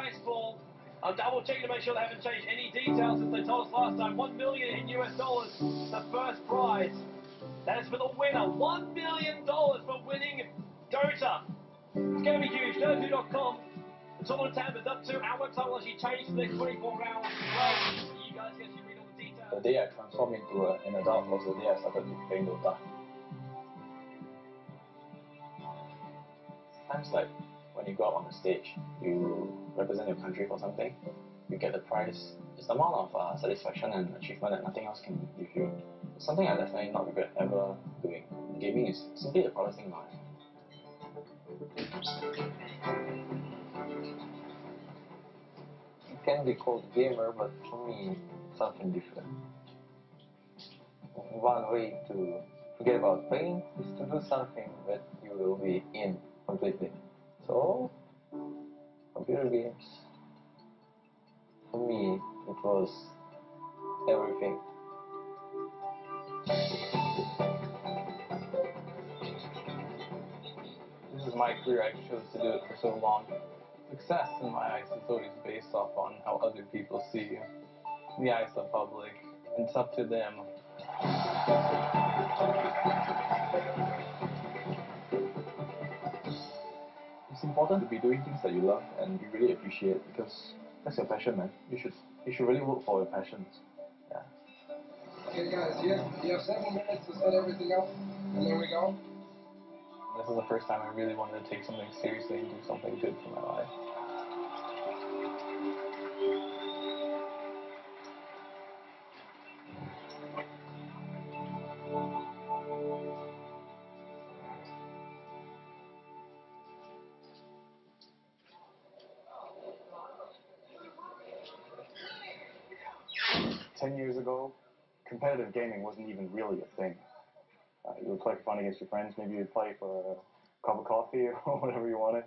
prize pool. I'm double checking to make sure they haven't changed any details since they told us last time. $1 million in US dollars, the first prize. That is for the winner. $1 million for winning Dota. It's going to be huge. Dota2.com. The tournament tab is up to. Our website will actually change for the next 24 hours as well. You guys can actually read all the details. The day I transformed into an adult was the day I started playing Dota. Times like when you go out on the stage, you represent your country for something, you get the prize. It's the amount of satisfaction and achievement that nothing else can give you. It's something I definitely not regret ever doing. Gaming is simply the proudest thing in life. You can be called a gamer, but for me, it's something different. One way to forget about playing is to do something that you will be in completely. So, computer games, for me, it was everything. This is my career. I chose to do it for so long. Success, in my eyes, is always based off on how other people see you. In the eyes of the public, it's up to them. It's important to be doing things that you love and you really appreciate, because that's your passion, man. You should really work for your passions. Yeah. Okay, guys, you have 7 minutes to set everything up, and then we go. This is the first time I really wanted to take something seriously and do something good for my life. Ten years ago, competitive gaming wasn't even really a thing. You would play for fun against your friends, maybe you'd play for a cup of coffee or whatever you wanted.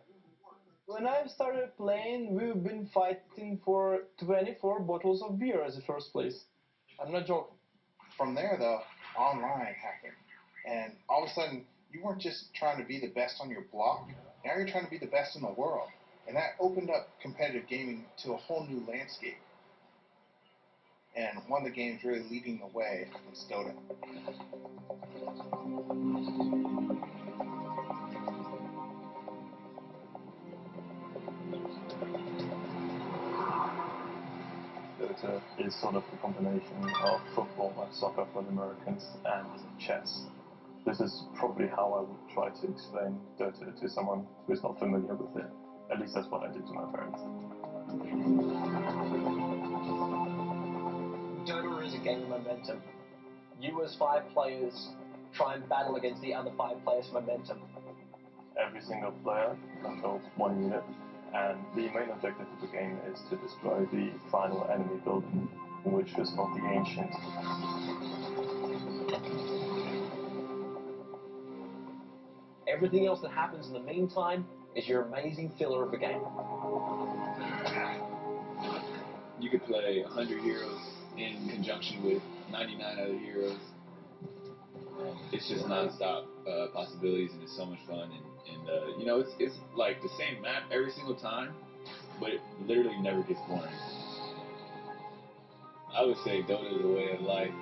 When I started playing, we've been fighting for 24 bottles of beer as the first place. I'm not joking. From there, the online happened. And all of a sudden, you weren't just trying to be the best on your block. Now you're trying to be the best in the world. And that opened up competitive gaming to a whole new landscape. And one of the games really leading the way is Dota. Dota is sort of the combination of football and soccer for the Americans and chess. This is probably how I would try to explain Dota to someone who is not familiar with it. At least that's what I did to my parents. Dota is a game of momentum. You as 5 players try and battle against the other 5 players' momentum. Every single player controls 1 unit, and the main objective of the game is to destroy the final enemy building, which is called the Ancient. Everything else that happens in the meantime is your amazing filler of the game. You could play 100 heroes in conjunction with 99 other heroes. It's just non-stop possibilities, and it's so much fun. And you know, it's like the same map every single time, but it literally never gets boring. I would say Dota is a way of life.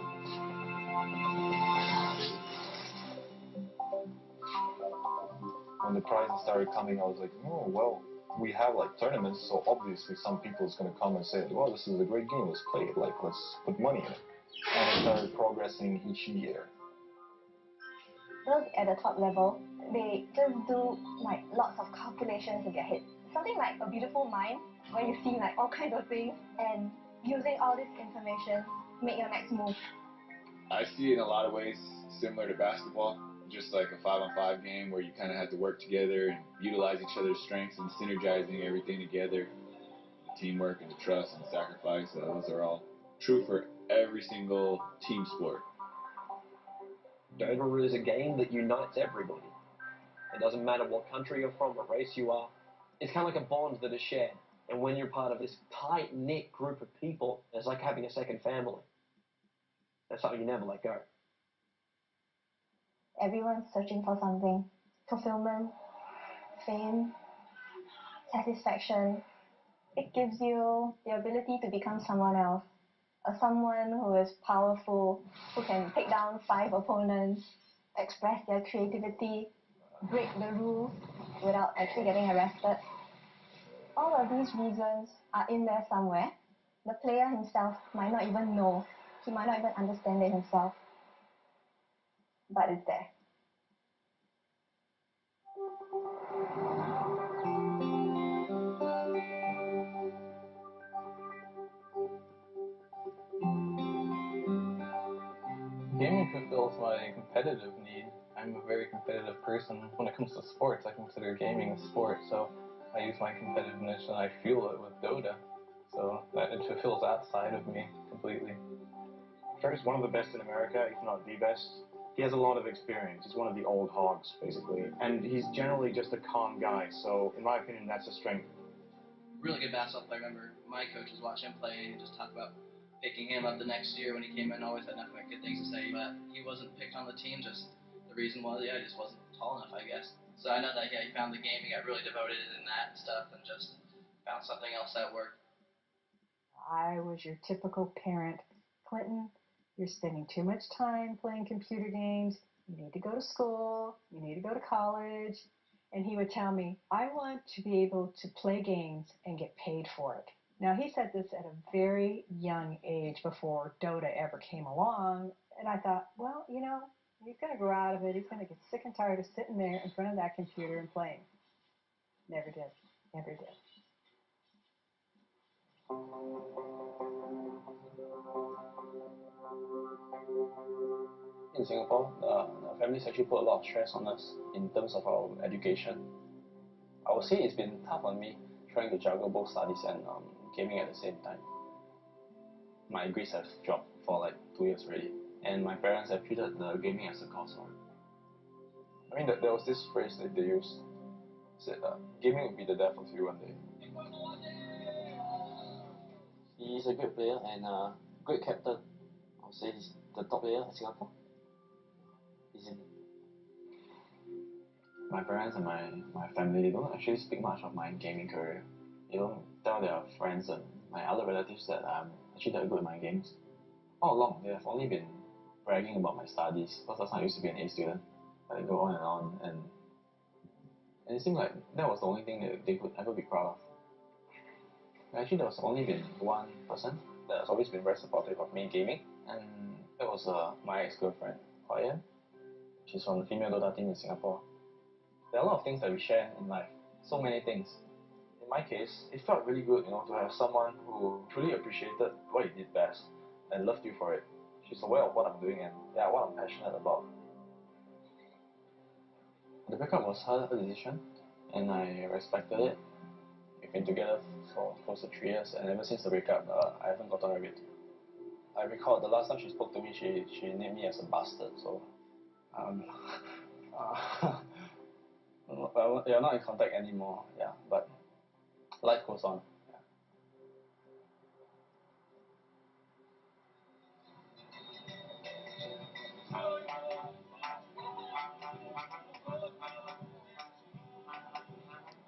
When the prizes started coming, I was like, oh, well, we have like tournaments, so obviously some people is going to come and say, well, this is a great game, let's play it, like, let's put money in it. And it started progressing each year. Those at the top level, they just do like lots of calculations in their head. Something like a beautiful mind, where you see like all kinds of things, and using all this information, make your next move. I see it in a lot of ways similar to basketball, just like a 5-on-5 game where you kind of have to work together and utilize each other's strengths and synergizing everything together. The teamwork and the trust and the sacrifice, those are all true for every single team sport. Dota is a game that unites everybody. It doesn't matter what country you're from, what race you are. It's kind of like a bond that is shared. And when you're part of this tight-knit group of people, it's like having a second family. That's something you never let go. Everyone's searching for something. Fulfillment, fame, satisfaction. It gives you the ability to become someone else. Someone who is powerful, who can take down 5 opponents, express their creativity, break the rules without actually getting arrested. All of these reasons are in there somewhere. The player himself might not even know. He might not even understand it himself. But it's there. Gaming fulfills my competitive need. I'm a very competitive person. When it comes to sports, I consider gaming a sport, so I use my competitiveness and I fuel it with Dota. So it fulfills that side of me completely. Fred is one of the best in America, if not the best. He has a lot of experience. He's one of the old hogs, basically. And he's generally just a calm guy, so in my opinion, that's a strength. Really good basketball player. I remember my coaches watch him play and he just talk about picking him up the next year when he came in. Always had nothing but good things to say, but he wasn't picked on the team. Just the reason was, he just wasn't tall enough, I guess. So I know that, he found the game, he got really devoted in that and stuff, and just found something else that worked. I was your typical parent. Clinton, you're spending too much time playing computer games. You need to go to school. You need to go to college. And he would tell me, I want to be able to play games and get paid for it. Now, he said this at a very young age before Dota ever came along. And I thought, well, he's going to grow out of it. He's going to get sick and tired of sitting there in front of that computer and playing. Never did. Never did. In Singapore, the families actually put a lot of stress on us in terms of our education. I would say it's been tough on me trying to juggle both studies and gaming at the same time. My grades have dropped for like 2 years already, and my parents have treated the gaming as a cause for it. I mean, there was this phrase that they used, said, gaming will be the death of you one day. He's a great player and a great captain. I would say he's the top player in Singapore. Easily. My parents and my family, they don't actually speak much of my gaming career. They don't tell their friends and my other relatives that I'm actually that good at my games. All along, they have only been bragging about my studies, because last time I used to be an A student. But they go on, and it seemed like that was the only thing that they could ever be proud of. Actually, there was only been one person that has always been very supportive of me gaming, and that was my ex-girlfriend, Huayan. She's from the female Dota team in Singapore. There are a lot of things that we share in life, so many things. In my case, it felt really good, to have someone who truly appreciated what you did best and loved you for it. She's aware of what I'm doing and what I'm passionate about. The breakup was her decision, and I respected it. We've been together for close to 3 years, and ever since the breakup, I haven't gotten over it. I recall the last time she spoke to me, she named me as a bastard, so we are not in contact anymore, but life goes on.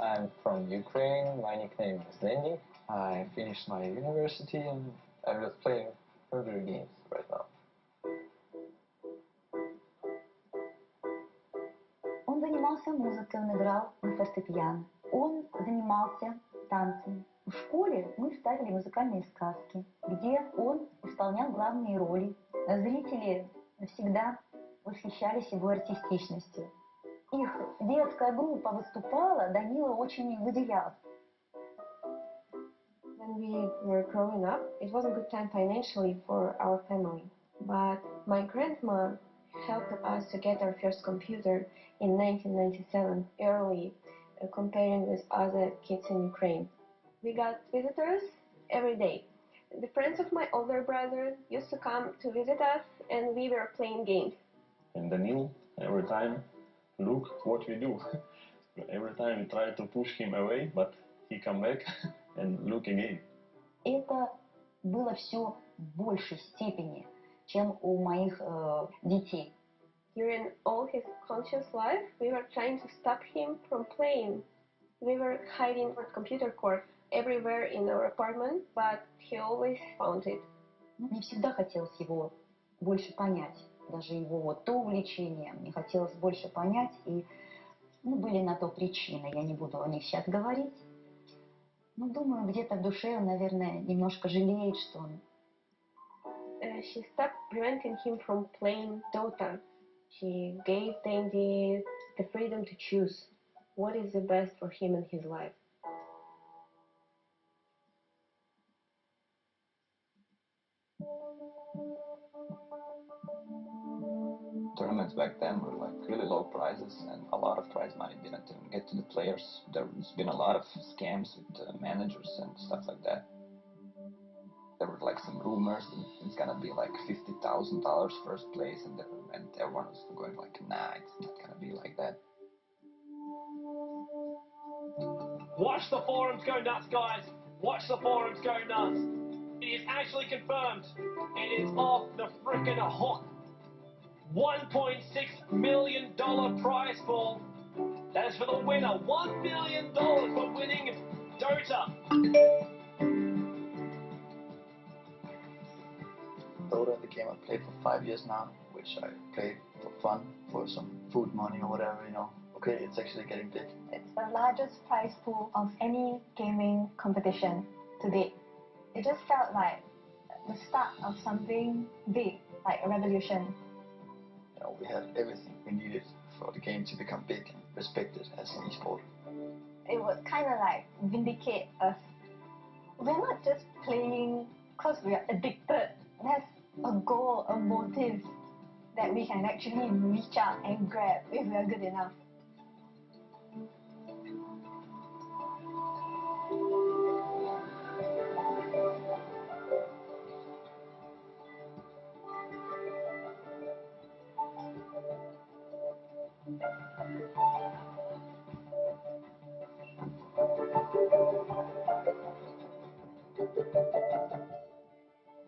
I'm from Ukraine. My nickname is Lenny. I finished my university and I'm just playing computer games right now. Он занимался музыкой, он играл на фортепиано. Он занимался танцами. В школе мы ставили музыкальные сказки, где он исполнял главные роли. Зрители всегда восхищались его артистичностью. Их детская группа выступала, Данила очень выделял. When we were growing up, it wasn't a good time financially for our family. But my grandma helped us to get our first computer in 1997, early, comparing with other kids in Ukraine. We got visitors every day. The friends of my older brother used to come to visit us, and we were playing games. And Daniel, every time, look what we do. Every time we try to push him away, but he come back and look again. Это было все в большей степени, чем у моих детей. During all his conscious life, we were trying to stop him from playing. We were hiding the computer core everywhere in our apartment, but he always found it. Мне всегда хотелось его больше понять. Даже его вот то увлечение мне хотелось больше понять. И были на то причины. Я не буду о них сейчас говорить. Но думаю, где-то в душе он, наверное, немножко жалеет, что он... She stopped preventing him from playing Dota. She gave them the freedom to choose what is the best for him in his life. Tournaments back then were like really low prizes, and a lot of prize money didn't even get to the players. There's been a lot of scams with managers and stuff like that. There were like some rumors that it's gonna be like $50,000 first place, and everyone was going like, nah, it's not gonna be like that. Watch the forums go nuts, guys. Watch the forums go nuts. It is actually confirmed. It is off the frickin' hook. $1.6 million prize pool. That is for the winner. $1 million for winning Dota. Dota, the game I played for 5 years now, which I played for fun, for some food money or whatever, you know. Okay, it's actually getting big. It's the largest prize pool of any gaming competition to date. It just felt like the start of something big, like a revolution. You know, we had everything we needed for the game to become big and respected as an esport. It would kind of like vindicate us. We're not just playing because we are addicted. There's a goal, a motive that we can actually reach out and grab if we are good enough.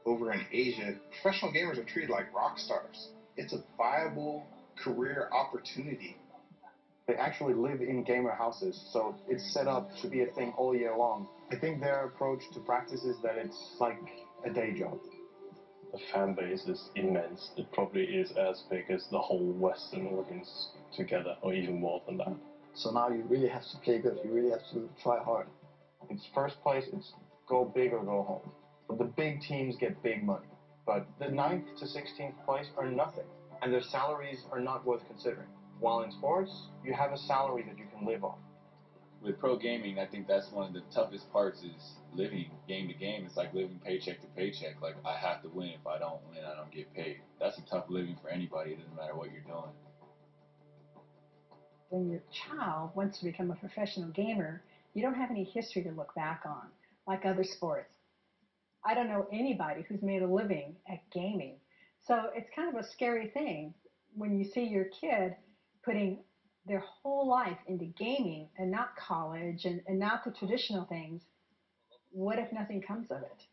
Over in Asia, professional gamers are treated like rock stars. It's a viable career opportunity. They actually live in gamer houses, so it's set up to be a thing all year long. I think their approach to practice is that it's like a day job. The fan base is immense. It probably is as big as the whole Western audience together, or even more than that. So now you really have to play good. You really have to try hard. It's first place, it's go big or go home. The big teams get big money, but the 9th to 16th place are nothing, and their salaries are not worth considering. While in sports, you have a salary that you can live off. With pro gaming, I think that's one of the toughest parts is living game to game. It's like living paycheck to paycheck. Like, I have to win. If I don't win, I don't get paid. That's a tough living for anybody. It doesn't matter what you're doing. When your child wants to become a professional gamer, you don't have any history to look back on, like other sports. I don't know anybody who's made a living at gaming. So it's kind of a scary thing when you see your kid putting their whole life into gaming and not college and not the traditional things. What if nothing comes of it?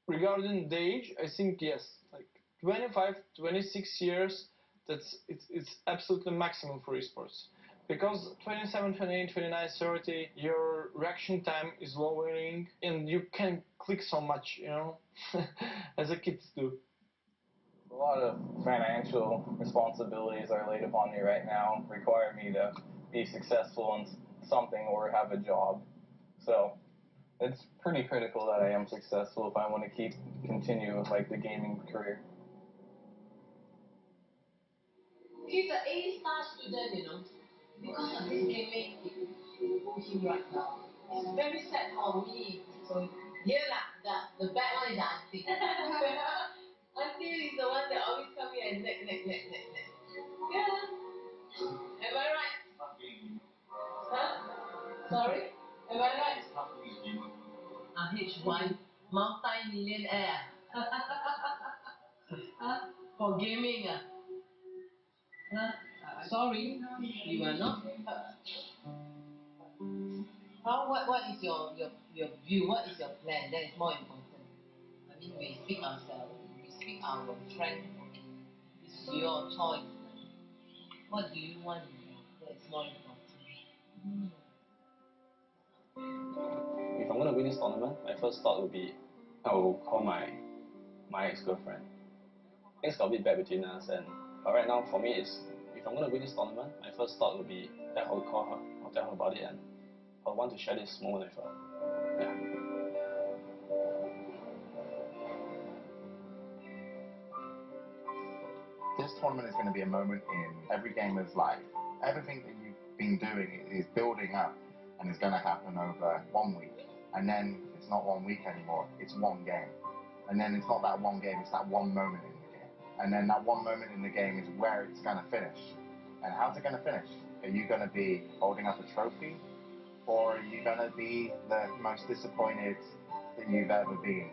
Regarding the age, I think yes, like 25, 26 years, it's absolutely maximum for esports. Because 27, 28, 29, 30, your reaction time is lowering and you can click so much, you know, as the kids do. A lot of financial responsibilities are laid upon me right now, require me to be successful in something or have a job. So it's pretty critical that I am successful if I want to continue like the gaming career. He's an A-star student, you know. Because of this gaming, it will him right now. It's very sad for me. So here the bad one is the auntie. Auntie is the one that always come here and neck. Yeah. Am I right? Huh? Sorry? Am I right? H1, multi-millionaire. Huh? For gaming. Huh? Sorry, you are not. What is your view? What is your plan? That is more important. I mean, we speak ourselves. We speak our strength. It's your choice. What do you want? That is more important. if I'm going to win this tournament, my first thought would be, I will call my ex-girlfriend. Things got a bit bad between us, but right now for me, it's if I'm going to win this tournament, my first thought would be that I will call her, I'll tell her about it, and I want to share this moment with her. Yeah. This tournament is going to be a moment in every gamer's life. Everything that you've been doing is building up and is going to happen over 1 week. And then it's not 1 week anymore, it's one game. And then it's not that one game, it's that one moment in the game. And then that one moment in the game is where it's going to finish. And how's it going to finish? Are you going to be holding up a trophy? Or are you going to be the most disappointed that you've ever been?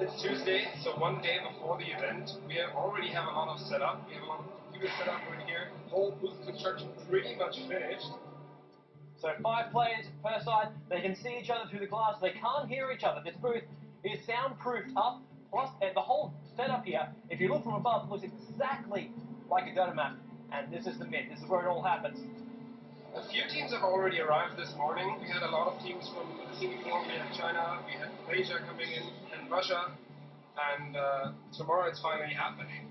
It's Tuesday, so one day before the event. We already have a lot of setup. We have a lot of computers set up right here. Whole booth construction pretty much finished. So 5 players per side. They can see each other through the glass. They can't hear each other. This booth is soundproofed up. Plus, the whole setup here, if you look from above, looks exactly like a Dota map. And this is the mid. This is where it all happens. A few teams have already arrived this morning. We had a lot of teams from Singapore, we had China, we had Malaysia coming in, and Russia. And tomorrow it's finally happening.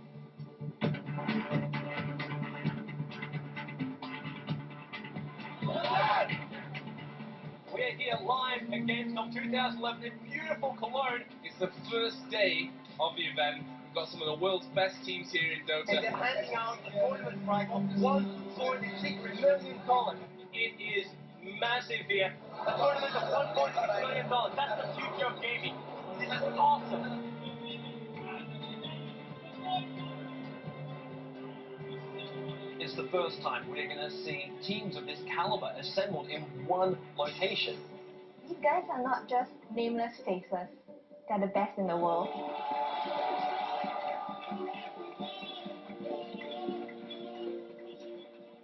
We're here live at Gamescom 2011 in beautiful Cologne. It's the first day of the event. We've got some of the world's best teams here in Dota. And they're handing out a tournament prize of $1.6 million. It is massive here. A tournament of $1.6 million. That's the future of gaming. This is awesome. It's the first time we're going to see teams of this caliber assembled in one location. These guys are not just nameless faces. They're the best in the world.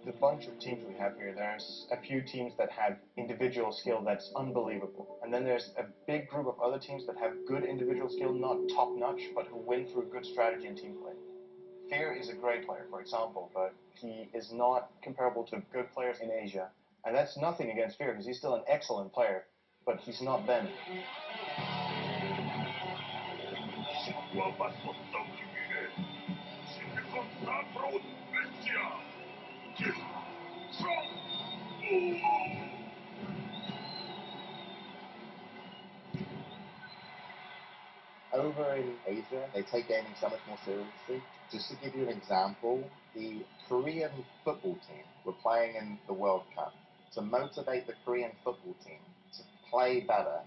The bunch of teams we have here, there's a few teams that have individual skill that's unbelievable. And then there's a big group of other teams that have good individual skill, not top-notch, but who win through good strategy and team play. Fear is a great player, for example, but he is not comparable to good players in Asia. And that's nothing against Fear, because he's still an excellent player, but he's not them. Over in Asia, they take gaming so much more seriously. Just to give you an example, the Korean football team were playing in the World Cup. To motivate the Korean football team to play better,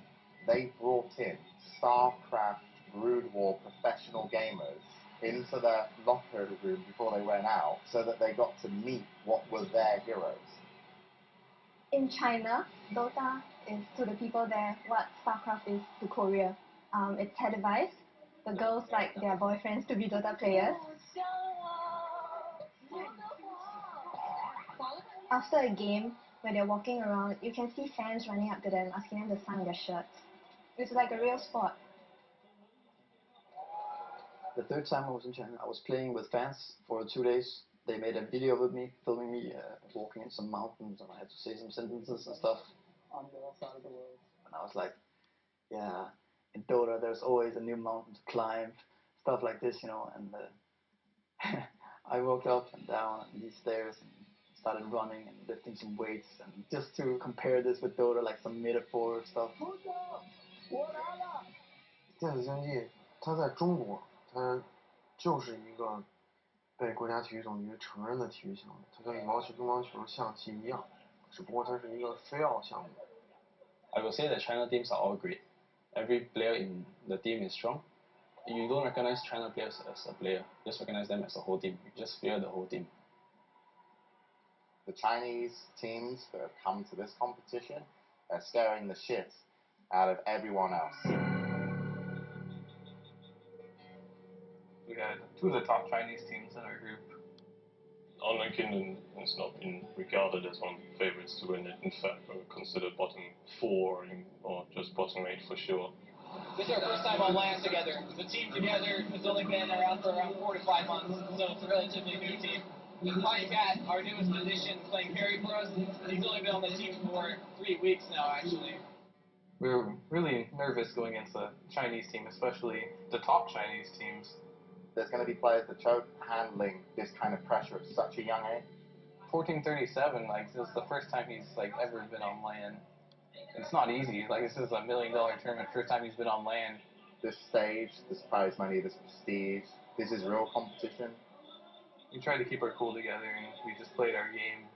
they brought in StarCraft Brood War professional gamers into their locker room before they went out so that they got to meet what were their heroes. In China, Dota is to the people there what StarCraft is to Korea. It's televised. The girls like their boyfriends to be Dota players. After a game, when they're walking around, you can see fans running up to them, asking them to sign their shirts. It's like a real sport. The third time I was in China, I was playing with fans for 2 days. They made a video with me, filming me walking in some mountains, and I had to say some sentences and stuff. On the other side of the world. And I was like, yeah, in Dota there's always a new mountain to climb, stuff like this, you know. And I walked up and down these stairs and started running and lifting some weights, and just to compare this with Dota, like some metaphor stuff. 电子竞技，它在中国，它就是一个被国家体育总局承认的体育项目，它跟羽毛球、乒乓球、象棋一样，只不过它是一个非奥项目。I will say that China teams are all great. Every player in the team is strong. You don't recognize China players as a player. Just recognize them as a whole team. You just fear the whole team. The Chinese teams that have come to this competition are scaring the shit out of everyone else. We had 2 of the top Chinese teams in our group. Online Kingdom has not been regarded as one of the favorites to win it. In fact, considered bottom 4 or just bottom 8 for sure. This is our first time on land together. The team together has only been around for around 4 to 5 months, so it's a relatively new team. And Pai Cat, our newest addition, playing carry for us. He's only been on the team for 3 weeks now, actually. We were really nervous going into the Chinese team, especially the top Chinese teams. There's going to be players that choke handling this kind of pressure at such a young age. 1437, like, this is the first time he's, like, ever been on land. It's not easy. Like, this is $1 million tournament, first time he's been on land. This stage, this prize money, this prestige, this is real competition. We tried to keep our cool together, and we just played our game.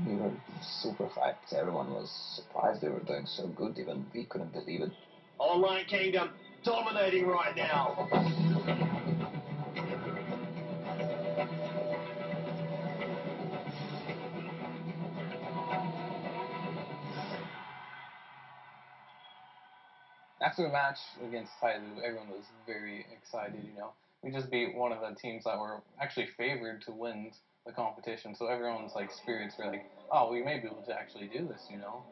We were super hyped. Everyone was surprised they were doing so good. Even we couldn't believe it. Online Kingdom dominating right now. After the match against Tailu, everyone was very excited, you know. We just beat one of the teams that were actually favored to win the competition, so everyone's, like, spirits were like, oh, we may be able to actually do this, you know.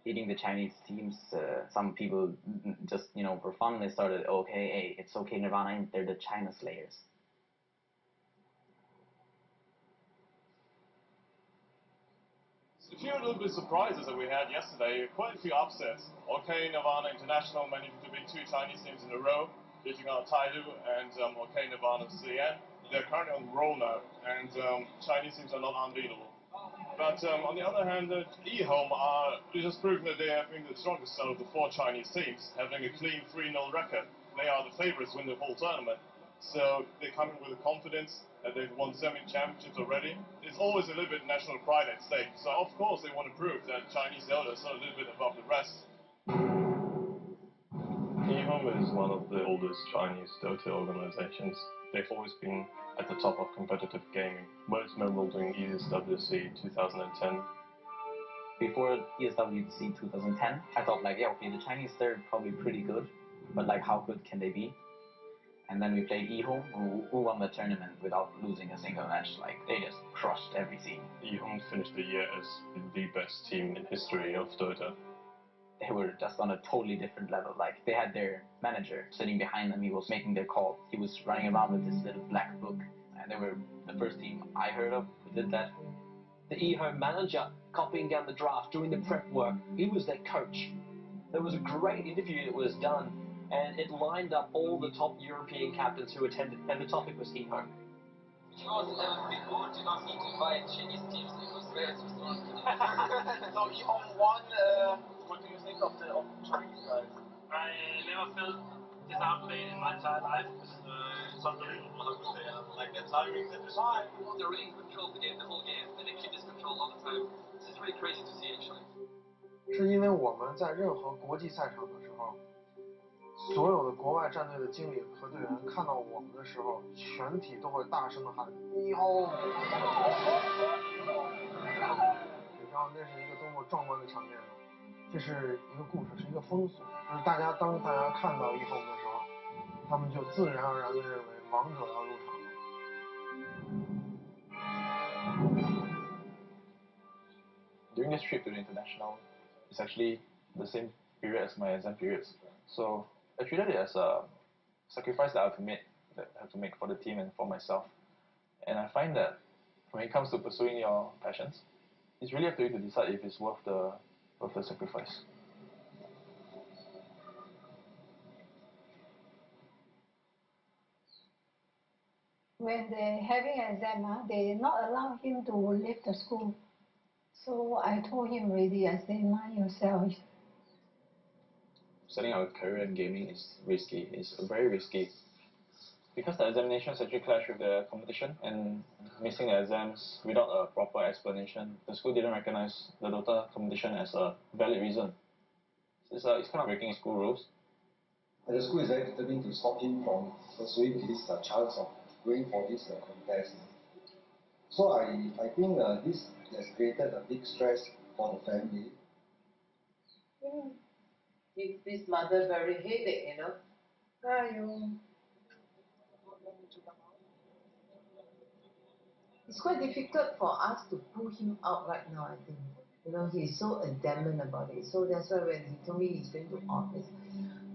Beating the Chinese teams, some people just, you know, for fun, they started, okay, hey, it's okay, Nirvana, they're the China Slayers. A few little bit surprises that we had yesterday, quite a few upsets. OK Nirvana International managing to beat 2 Chinese teams in a row, beating out Tailu and OK Nirvana CN. They're currently on roll now, and Chinese teams are not unbeatable. But on the other hand, eHome are just proving that they have been the strongest out of the 4 Chinese teams, having a clean 3-0 record. They are the favorites to win the whole tournament. So they come in with a confidence that they've won 7 championships already. It's always a little bit national pride at stake. So of course they want to prove that Chinese Zelda is a little bit above the rest. eHome is one of the oldest Chinese Dota organizations. They've always been at the top of competitive gaming. Most memorable during ESWC 2010. Before ESWC 2010, I thought, like, yeah, okay, the Chinese, they're probably pretty good, but, like, how good can they be? And then we played eHome, who won the tournament without losing a single match. Like, they just crushed every team. eHome finished the year as the best team in history of Dota. They were just on a totally different level. Like, they had their manager sitting behind them. He was making their call. He was running around with this little black book. And they were the first team I heard of who did that. The eHome manager copying down the draft, doing the prep work. He was their coach. There was a great interview that was done, and it lined up all the top European captains who attended, and the topic was eHome. He was people did not need to invite Chinese teams. It was very too strong. So eHome won. What do you think of the Chinese guys? I never felt this outplayed in my entire life. It's unbelievable how good they are. Like their timing, their discipline. They're really in control of the game, the whole game, and they keep this control all the time. This is really crazy to see, actually. 是因为我们在任何国际赛场的时候，所有的国外战队的经理和队员看到我们的时候，全体都会大声的喊eHome。你知道那是一个多么壮观的场面吗？这是一个故事，是一个风俗，就是当大家看到eHome的时候，他们就自然而然的认为王者要入场了。During this trip to the international, it's actually the same period as my exam periods. So I treated it as a sacrifice that I have to make for the team and for myself. And I find that when it comes to pursuing your passions, it's really up to you to decide if it's worth the sacrifice. When they're having an exam, they not allow him to leave the school. So I told him already, I say, mind yourself. setting our career in gaming is risky. It's very risky. Because the examinations actually clash with the competition, and missing the exams without a proper explanation, the school didn't recognize the Dota competition as a valid reason. It's kind of breaking school rules. And the school is very determined to stop him from pursuing his chance of going for this contest. So I think this has created a big stress for the family. Gives this mother very headache, It's quite difficult for us to pull him out right now, I think. He's so adamant about it. So that's why when he told me he's going to office,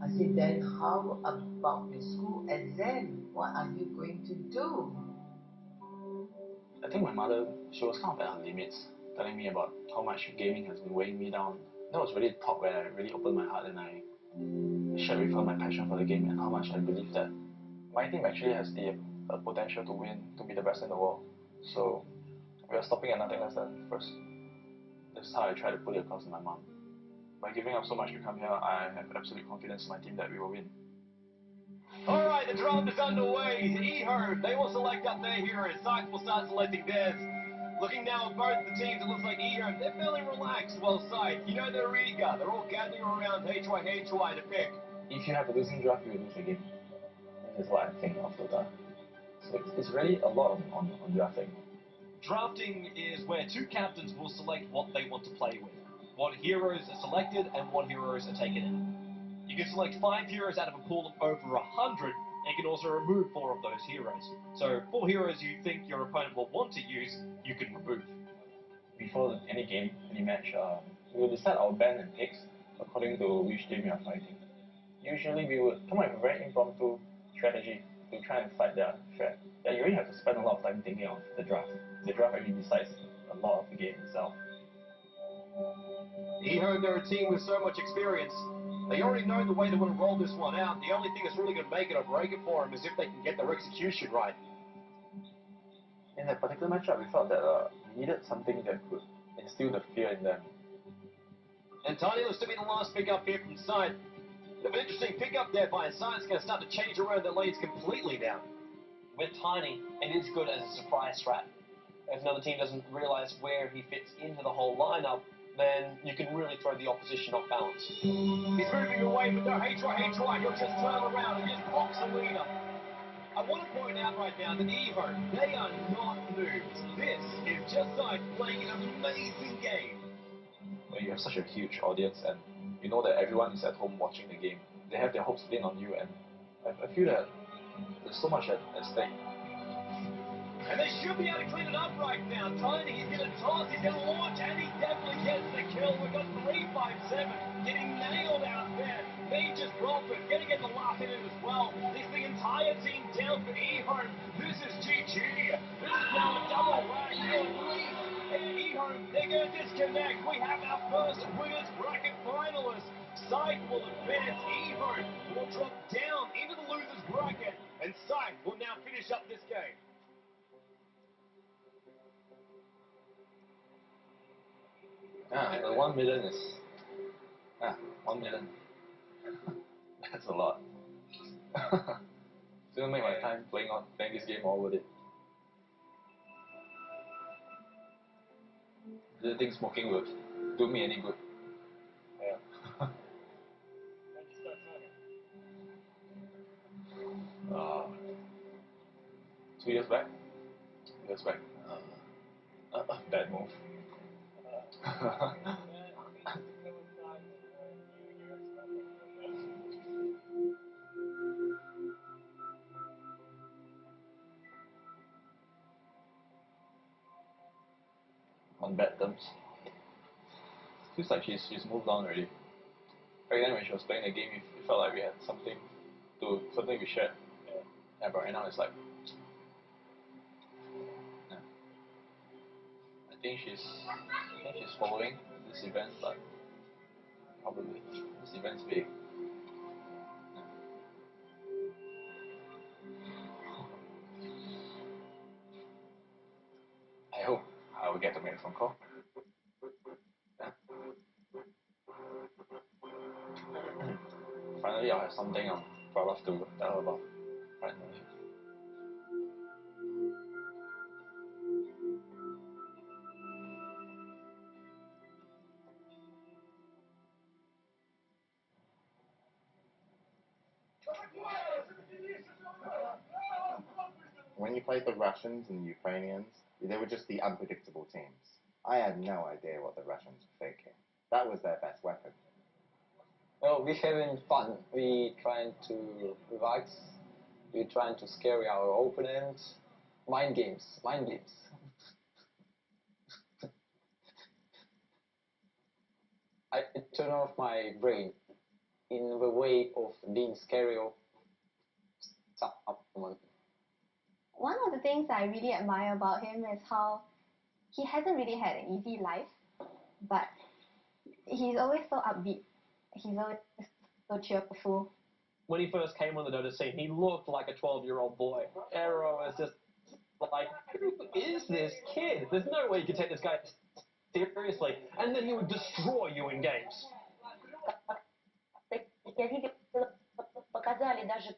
I said, then how about your school exam? What are you going to do? I think my mother, she was kind of at her limits, telling me about how much gaming has been weighing me down. That was really a talk where I really opened my heart and I shared with her my passion for the game and how much I believe that my team actually has the potential to win, to be the best in the world. So we are stopping at nothing less than first. That's how I try to put it across to my mom. By giving up so much to come here, I have absolute confidence in my team that we will win. Alright, the draft is underway. eHome, they will select up their heroes. Scythe will start selecting theirs. Looking now at both the teams, it looks like eHome, they're feeling relaxed. Well, Scythe, they're eager. They're all gathering around HY to pick. If you have a losing draft, you will lose the game. This is what I think of Dota. So it's really a lot on drafting. Drafting is where two captains will select what they want to play with. What heroes are selected and what heroes are taken out. You can select 5 heroes out of a pool of over 100, and you can also remove 4 of those heroes. So 4 heroes you think your opponent will want to use, you can remove. Before any game, any match, we will decide our ban and picks according to which team we are fighting. Usually we would come up with a very impromptu strategy to try and fight their threat. Yeah, you really have to spend a lot of time thinking of the draft. The draft actually decides a lot of the game itself. eHome, they're a team with so much experience. They already know the way they want to roll this one out. The only thing that's really going to make it or break it for them is if they can get their execution right. In that particular matchup, we felt that we needed something that could instill the fear in them. And Tiny looks to be the last pickup here from Scythe. An interesting pickup there by Scythe's going to start to change around their lanes completely now. With Tiny, it is good as a surprise strat. If another team doesn't realize where he fits into the whole lineup, then you can really throw the opposition off balance. He's moving away, but no, HY, he'll just turn around and just box a leader. I want to point out right now that eHome, they are not noobs. This is just Scythe playing an amazing game. When you have such a huge audience and you know that everyone is at home watching the game, they have their hopes pinned on you, and I feel that there's so much at stake. And they should be able to clean it up right now. Tiny, he's going to toss, he's going to launch, and he definitely gets the kill. We've got 357 getting nailed out there. Majors Bradford going to get the last hit in as well. This the entire team down for eHome. This is GG. This is now a double rag at least. And eHome, they're going to disconnect. We have our first winners bracket finalists. Scythe will advance, eHome will drop down into the losers bracket, and Scythe will now finish up this game. The 1 million is 1 million. That's a lot. It's gonna make my time playing this game all worth it. Do you think smoking would do me any good? Yeah. 2 years back. Bad move. On bad terms. Feels like she's moved on already. Back then when she was playing the game, it felt like we had something we shared. Yeah, but right now it's like, yeah. I think she's following this event, but probably this event's big. I hope I will get to make a phone call. Yeah. Finally, I'll have something I'm proud of to tell about right now. When you played the Russians and the Ukrainians, they were just the unpredictable teams. I had no idea what the Russians were thinking. That was their best weapon. Oh, we having fun. We trying to relax. We trying to scare our opponent. Mind games. Mind games. I turn off my brain in the way of being scary of someone. One of the things I really admire about him is how he hasn't really had an easy life, but he's always so upbeat. He's always so cheerful. When he first came on the Dota scene, he looked like a 12-year-old boy. Aero is just like, who is this kid? There's no way you could take this guy seriously. And then he would destroy you in games. Я видела, показали даже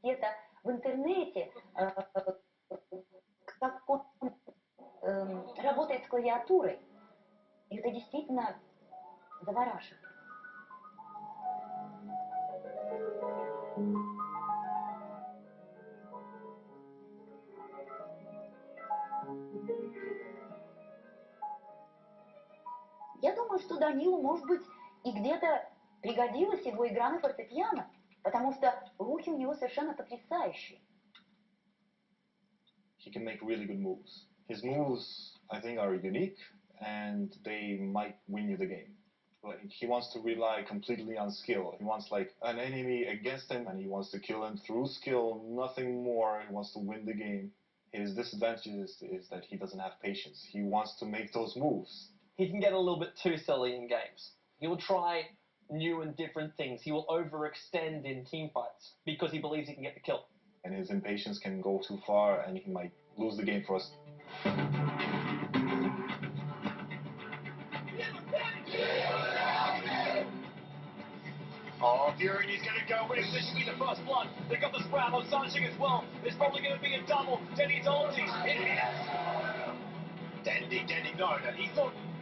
где-то в интернете, как он работает с клавиатурой. И это действительно завораживает. Я думаю, что Данилу, может быть, и где-то пригодилась его игра на фортепиано, потому что руки у него совершенно потрясающие. He can make really good moves. His moves, I think, are unique, and they might win you the game. But he wants to rely completely on skill. He wants like an enemy against him, and he wants to kill him through skill, nothing more. He wants to win the game. His disadvantage is that he doesn't have patience. He wants to make those moves. He can get a little bit too silly in games. He will try new and different things. He will overextend in team fights because he believes he can get the kill. And his impatience can go too far, and he might lose the game for us. Oh, Fury, he's going to go with it. This should be the first blood. They got the sprout on Sanching as well. It's probably going to be a double. Dendy's ulti. It hits. Dendy, no,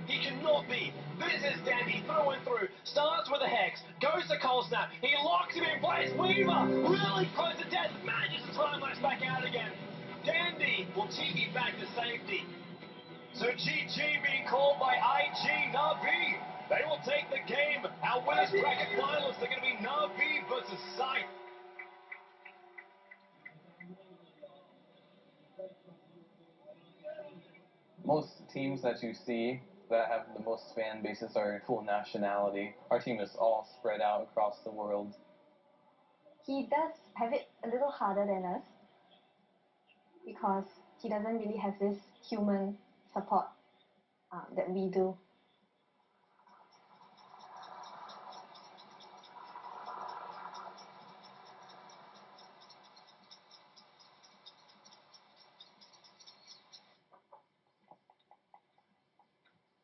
he cannot be. This is Dendy through and through. Starts with a Hex, goes to Cold Snap. He locks him in place. Weaver, really close to death, manages to time lapse back out again. Dendy will TV back to safety. So GG being called by IG Na'Vi. They will take the game. Our winners bracket finalists are going to be Na'Vi versus Sight. Most teams that you see that have the most fan bases are full nationality. Our team is all spread out across the world. He does have it a little harder than us because he doesn't really have this human support that we do.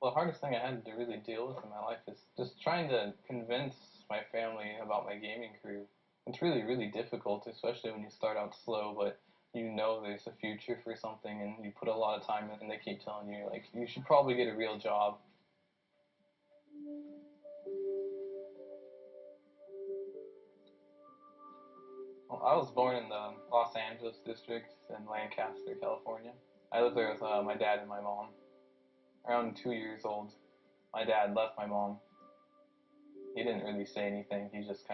Well, the hardest thing I had to really deal with in my life is just trying to convince my family about my gaming career. It's really, really difficult, especially when you start out slow, but you know there's a future for something and you put a lot of time in and they keep telling you, like, you should probably get a real job. Well, I was born in the Los Angeles district in Lancaster, California. I lived there with my dad and my mom. Around 2 years old, my dad left my mom. He didn't really say anything. He just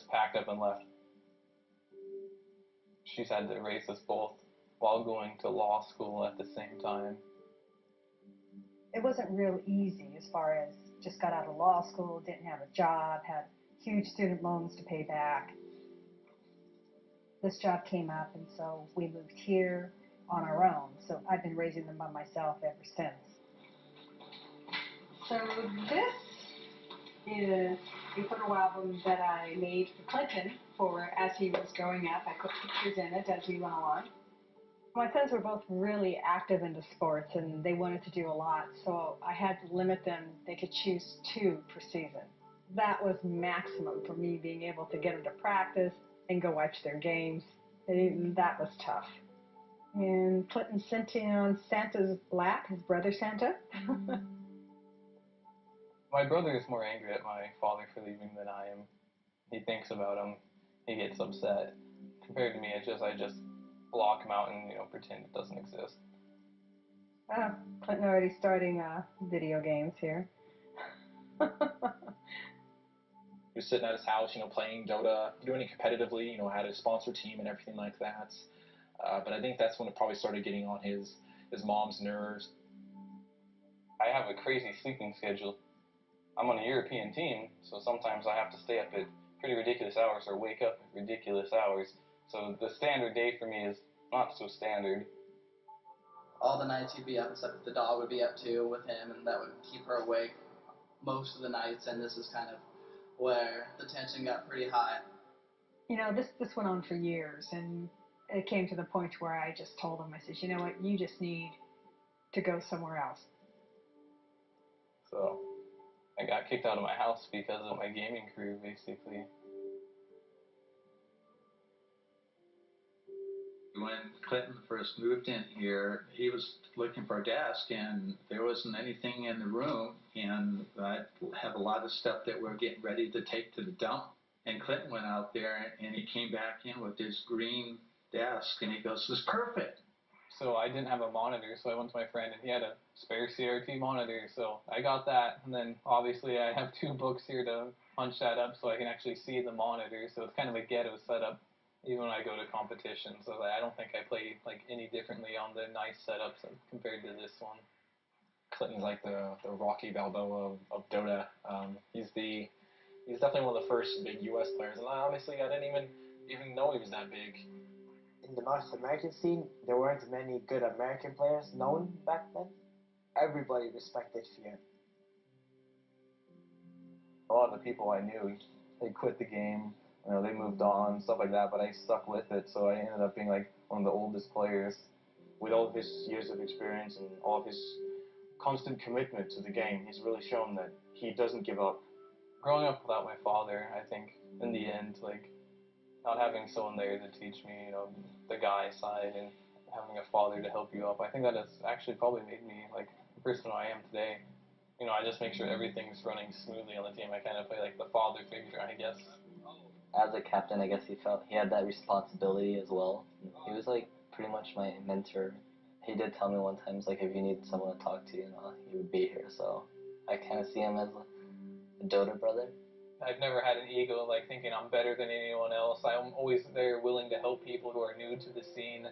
packed up and left. She's had to raise us both while going to law school at the same time. It wasn't real easy as far as just got out of law school, didn't have a job, had huge student loans to pay back. This job came up, and so we moved here on our own. So I've been raising them by myself ever since. So this is a photo album that I made for Clinton for as he was growing up. I put pictures in it as we went along. My sons were both really active into sports, and they wanted to do a lot, so I had to limit them. They could choose 2 per season. that was maximum for me, being able to get them to practice and go watch their games. That was tough. And Clinton sent him on Santa's lap, his brother Santa. My brother is more angry at my father for leaving than I am. He thinks about him. He gets upset. Compared to me, I just block him out and pretend it doesn't exist. Clinton already starting video games here. He was sitting at his house, playing Dota, doing it competitively, had a sponsor team and everything like that. But I think that's when it probably started getting on his mom's nerves. I have a crazy sleeping schedule. I'm on a European team, so sometimes I have to stay up at pretty ridiculous hours or wake up at ridiculous hours. So the standard day for me is not so standard. All the nights he'd be up, except the dog would be up too with him, and that would keep her awake most of the nights, and this is kind of where the tension got pretty high. This went on for years, and it came to the point where I just told him, I said, you know what, you just need to go somewhere else. So I got kicked out of my house because of my gaming career, basically. When Clinton first moved in here, he was looking for a desk, and there wasn't anything in the room, and I have a lot of stuff that we're getting ready to take to the dump. And Clinton went out there, and he came back in with this green desk, and he goes, "This is perfect." So I didn't have a monitor, so I went to my friend, and he had a spare CRT monitor, so I got that. And then, obviously, I have 2 books here to punch that up so I can actually see the monitor, so it's kind of a ghetto setup. Even when I go to competitions, so I don't think I play any differently on the nice setups compared to this one. Clinton's like the Rocky Balboa of Dota. He's definitely one of the first big U.S. players, and honestly, I didn't even know he was that big. In the North American scene, there weren't many good American players known back then. Everybody respected Fear. A lot of the people I knew, they quit the game. They moved on, stuff like that, but I stuck with it, so I ended up being one of the oldest players. With all of his years of experience and all of his constant commitment to the game, he's really shown that he doesn't give up. Growing up without my father, I think, in the end, not having someone there to teach me, the guy side and having a father to help you up, I think that has actually probably made me, the person I am today. I just make sure everything's running smoothly on the team. I kind of play the father figure, I guess. As a captain, I guess he felt he had that responsibility as well. He was pretty much my mentor. He did tell me one time, if you need someone to talk to, he would be here. So I kind of see him as a Dota brother. I've never had an ego thinking I'm better than anyone else. I'm always there willing to help people who are new to the scene.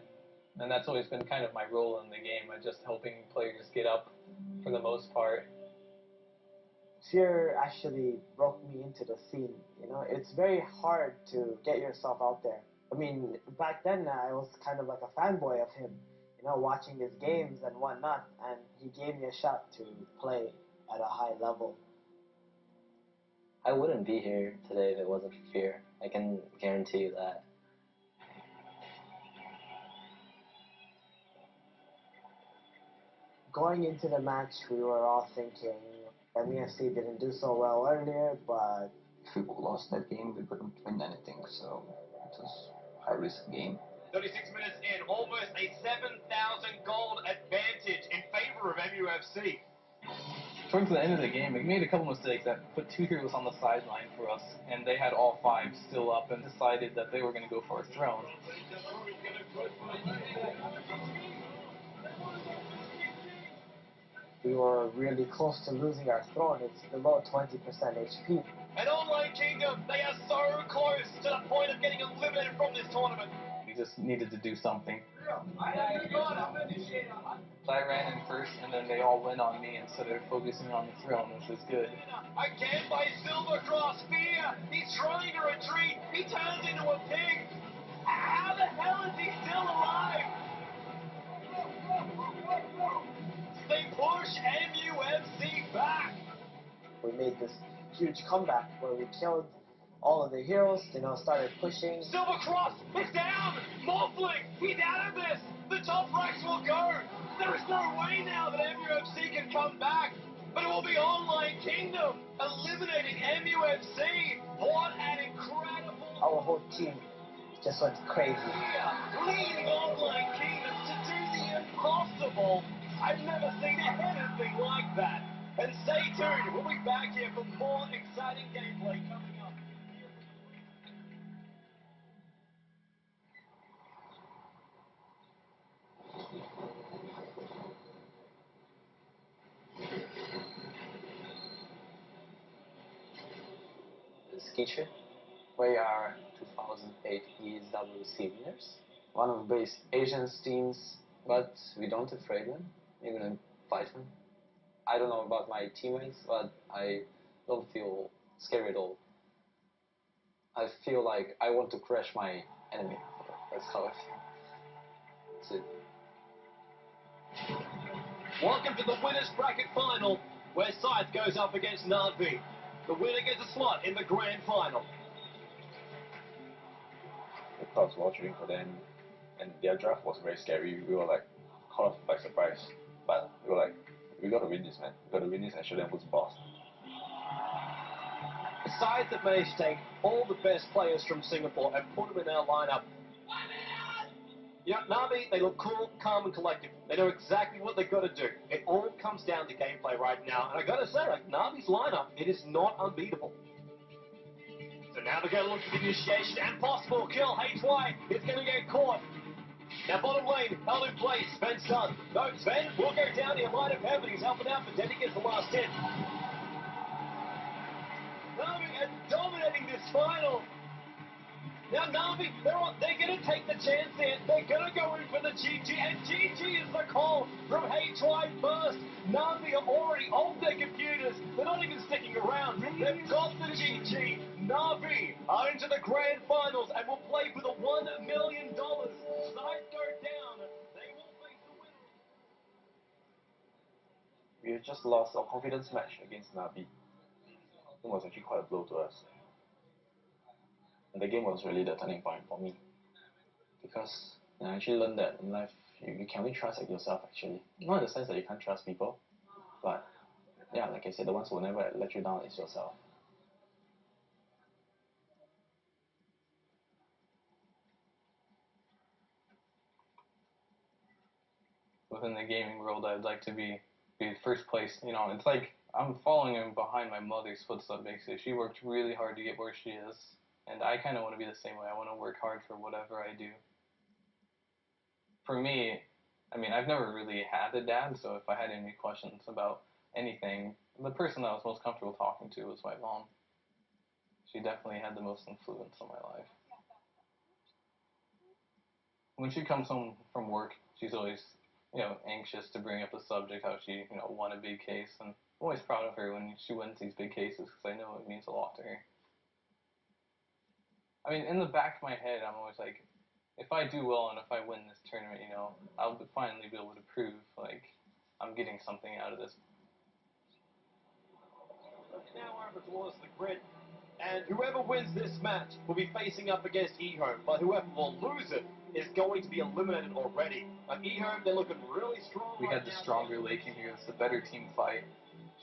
And that's always been kind of my role in the game, just helping players get up for the most part. Fear actually broke me into the scene. It's very hard to get yourself out there. I mean, back then I was kind of like a fanboy of him, watching his games and whatnot, and he gave me a shot to play at a high level. I wouldn't be here today if it wasn't for Fear. I can guarantee you that. Going into the match, we were all thinking MUFC didn't do so well earlier, but if we lost that game, we couldn't win anything, so it was a high-risk game. 36 minutes in, almost a 7,000 gold advantage in favor of MUFC. Towards the end of the game, we made a couple mistakes that put 2 heroes on the sideline for us, and they had all 5 still up and decided that they were going to go for a throne. We were really close to losing our throne. It's below 20% HP. And Online Kingdom, they are so close to the point of getting eliminated from this tournament. We just needed to do something. So I ran in first, and then they all went on me instead of focusing on the throne, which was good. Again by Silvercross, Fear, he's trying to retreat, he turns into a pig. How the hell is he still alive? They push MUFC back. We made this huge comeback where we killed all of the heroes, started pushing. Silvercross is down! Morphling, he's out of this! The top ranks will go! There is no way now that MUFC can come back! but it will be Online Kingdom eliminating MUFC. What an incredible... Our whole team just went crazy. Leading Online Kingdom to do the impossible. I've never seen anything like that. And stay tuned, we'll be back here for more exciting gameplay coming up. Ski trip. We are 2008 ESWC winners. One of the best Asian teams, but we don't afraid them, even in fight them. I don't know about my teammates, but I don't feel scared at all. I feel like I want to crush my enemy. That's how I feel. That's it. Welcome to the winners bracket final, where Scythe goes up against Navi. The winner gets a slot in the grand final. The crowds were all cheering for them, and their draft was very scary. We were like caught off by surprise, but we were like, we got to win this, man. We got to win this and show them who's boss. Scythe have managed to take all the best players from Singapore and put them in our lineup. You know, Navi, they look cool, calm, and collective. They know exactly what they've got to do. It all comes down to gameplay right now, and I got to say, like, Navi's lineup, it is not unbeatable. So now they're going to look for the initiation and possible kill. HY is going to get caught. Now bottom lane, held in place, Sven's done. No, Sven will go down here, Light of Heaven. He's helping out, but Denny gets the last hit. Navi are dominating this final. Now Navi, they're going to take the chance here. They're going to go in for the GG, and GG is the call from HY first. Navi are already off their computers. They're not even sticking around. They've got the GG. Navi are into the grand finals and will play for the $1 million. Sides go down. They will face the winner. We have just lost our confidence match against Navi. It was actually quite a blow to us. And the game was really the turning point for me. Because I actually learned that in life, you can only trust yourself actually. Not in the sense that you can't trust people, but yeah, like I said, the ones who will never let you down is yourself. Within the gaming world, I'd like to be first place. You know, it's like I'm following in behind my mother's footsteps. Basically, she worked really hard to get where she is, and I kind of want to be the same way. I want to work hard for whatever I do. For me, I mean, I've never really had a dad, so if I had any questions about anything, the person I was most comfortable talking to was my mom. She definitely had the most influence on my life. When she comes home from work, she's always, you know, anxious to bring up the subject, how she, you know, won a big case. And I'm always proud of her when she wins these big cases because I know it means a lot to her. I mean, in the back of my head, I'm always like, if I do well and if I win this tournament, you know, I'll finally be able to prove, like, I'm getting something out of this. Now over towards the grid. And whoever wins this match will be facing up against eHome, but whoever will lose it is going to be eliminated already. Like eHome, they're looking really strong. We had the stronger late game here. It was the better team fight.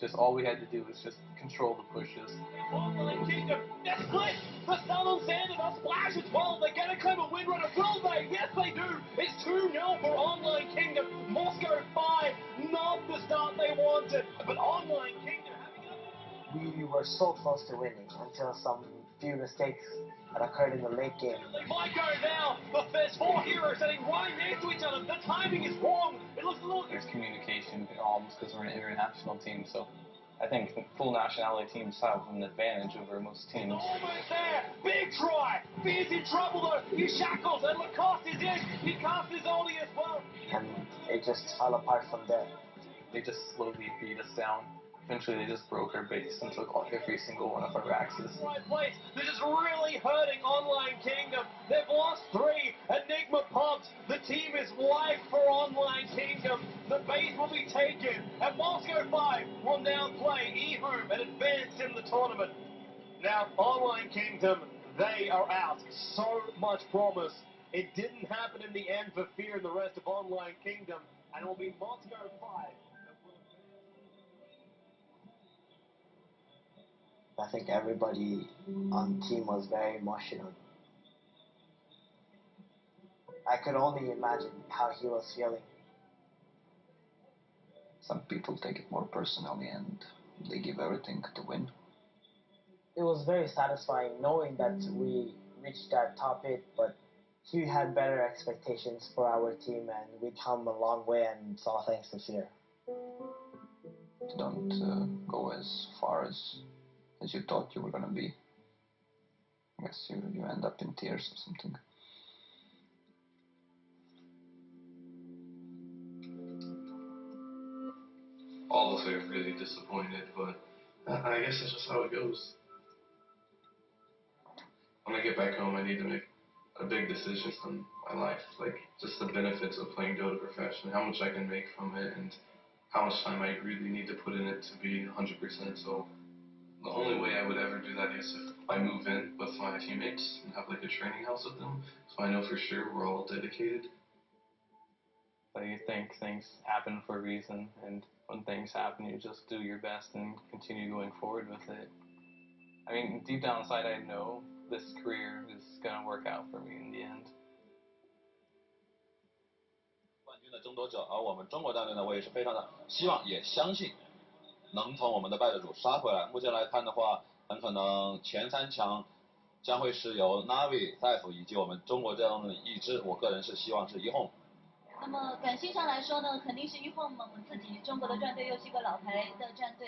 Just all we had to do was just control the pushes. Online Kingdom, they're split! The Sun on Sander, they'll splash as well. They're going to claim a win runner, will they? Yes, they do! It's 2-0 for Online Kingdom. Moscow 5, not the start they wanted, but Online Kingdom having it. We were so close to winning until some few mistakes that occurred in the late game. They might go now, but there's 4 heroes sitting right next to each other. The timing is wrong. It looks a little... There's communication problems because we're an international team, so I think full nationality teams have an advantage over most teams. Almost there. Big try. Fear's in trouble though. He shackles and Lacoste is in. He casts his ulti as well. And it just fell apart from there. They just slowly beat us down. Eventually they just broke our base and took every single one of our axes. Right place. This is really hurting Online Kingdom. They've lost 3. Enigma popped. The team is wiped for Online Kingdom. The base will be taken. And Moscow 5 will now play eHome and advance in the tournament. Now, Online Kingdom, they are out. So much promise. It didn't happen in the end for Fear and the rest of Online Kingdom. And it will be Moscow 5. I think everybody on the team was very emotional. I could only imagine how he was feeling. Some people take it more personally and they give everything to win. It was very satisfying knowing that we reached that top 8, but he had better expectations for our team and we come a long way and saw things this year. You don't go as far as you thought you were going to be. I guess you end up in tears or something. All of us are really disappointed, but I guess that's just how it goes. When I get back home, I need to make a big decision on my life, like just the benefits of playing Dota professionally, how much I can make from it, and how much time I really need to put in it to be 100%. So the only way I would ever do that is if I move in with my teammates and have like a training house with them, so I know for sure we're all dedicated. So you think things happen for a reason, and when things happen, you just do your best and continue going forward with it. I mean, deep down inside, I know this career is going to work out for me in the end. 冠军的争夺者，而我们中国战队呢，我也是非常的希望，也相信能从我们的败者组杀回来。目前来看的话，很可能前3强将会是由 Navi、Saif 以及我们中国阵容的一支，我个人是希望是1Home。那么感性上来说呢，肯定是1Home 我们自己中国的战队又是一个老牌的战队。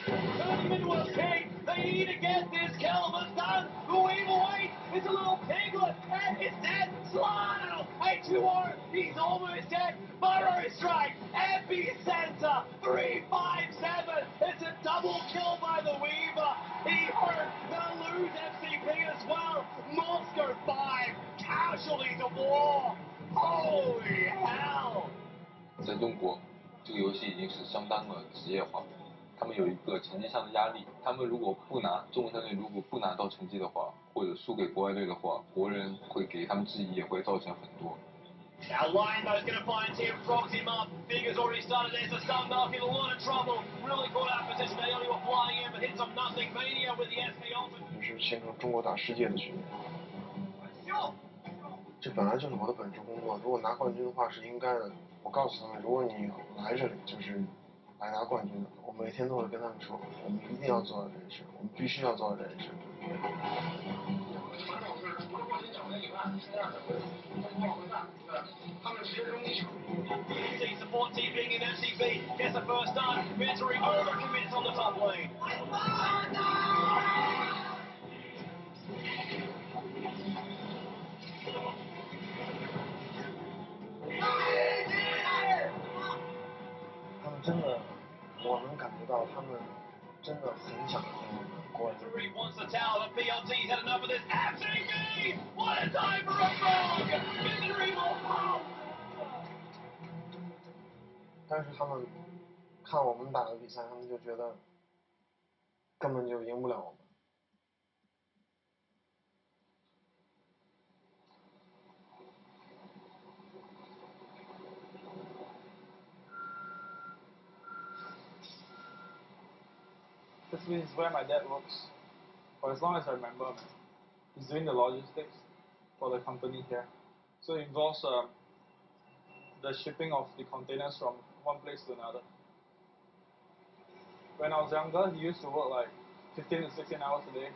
Turning into a pig, they need to get this. Caliber's done. The wave awaits. It's a little piglet, and it's dead. Slide. H2O. He's almost dead. Burrow strike. Epicenter. 357. It's a double kill by the Weaver. He hurt. They'll lose FCP as well. Moscow 5. Casualties of war. Holy hell. 在中国，这个游戏已经是相当的职业化。他们有一个成绩上的压力，他们如果不拿中国战队如果不拿到成绩的话，或者输给国外队的话，国人会给他们质疑，也会造成很多。Now Lionel's going to find him, frogs him up. Figures already started. There's a Stunmark in a lot of trouble. Really caught out position. They only were flying in, but hits them nothing. Mania with the SK ultimate. 就是形成中国打世界的局面。这本来就是我的本职工作，如果拿冠军的话是应该的。我告诉他们，如果你来这里就是来拿冠军的，我每天都会跟他们说，我们一定要做到这件事，我们必须要做到这件事。DT support TPing in FCP. Gets the first stun. Mentoring overcommits on the top lane. Oh, 他们真的，我能感觉到他们真的很想听我们国人。Reap wants the tower, but BLT's had enough of this. FCP! What a time for a frog! Misery will fall! 但是他们看我们打的比赛，他们就觉得根本就赢不了我们。This is where my dad works, for as long as I remember, man. He's doing the logistics for the company here. So it involves the shipping of the containers from one place to another. When I was younger, he used to work like 15 to 16 hours a day.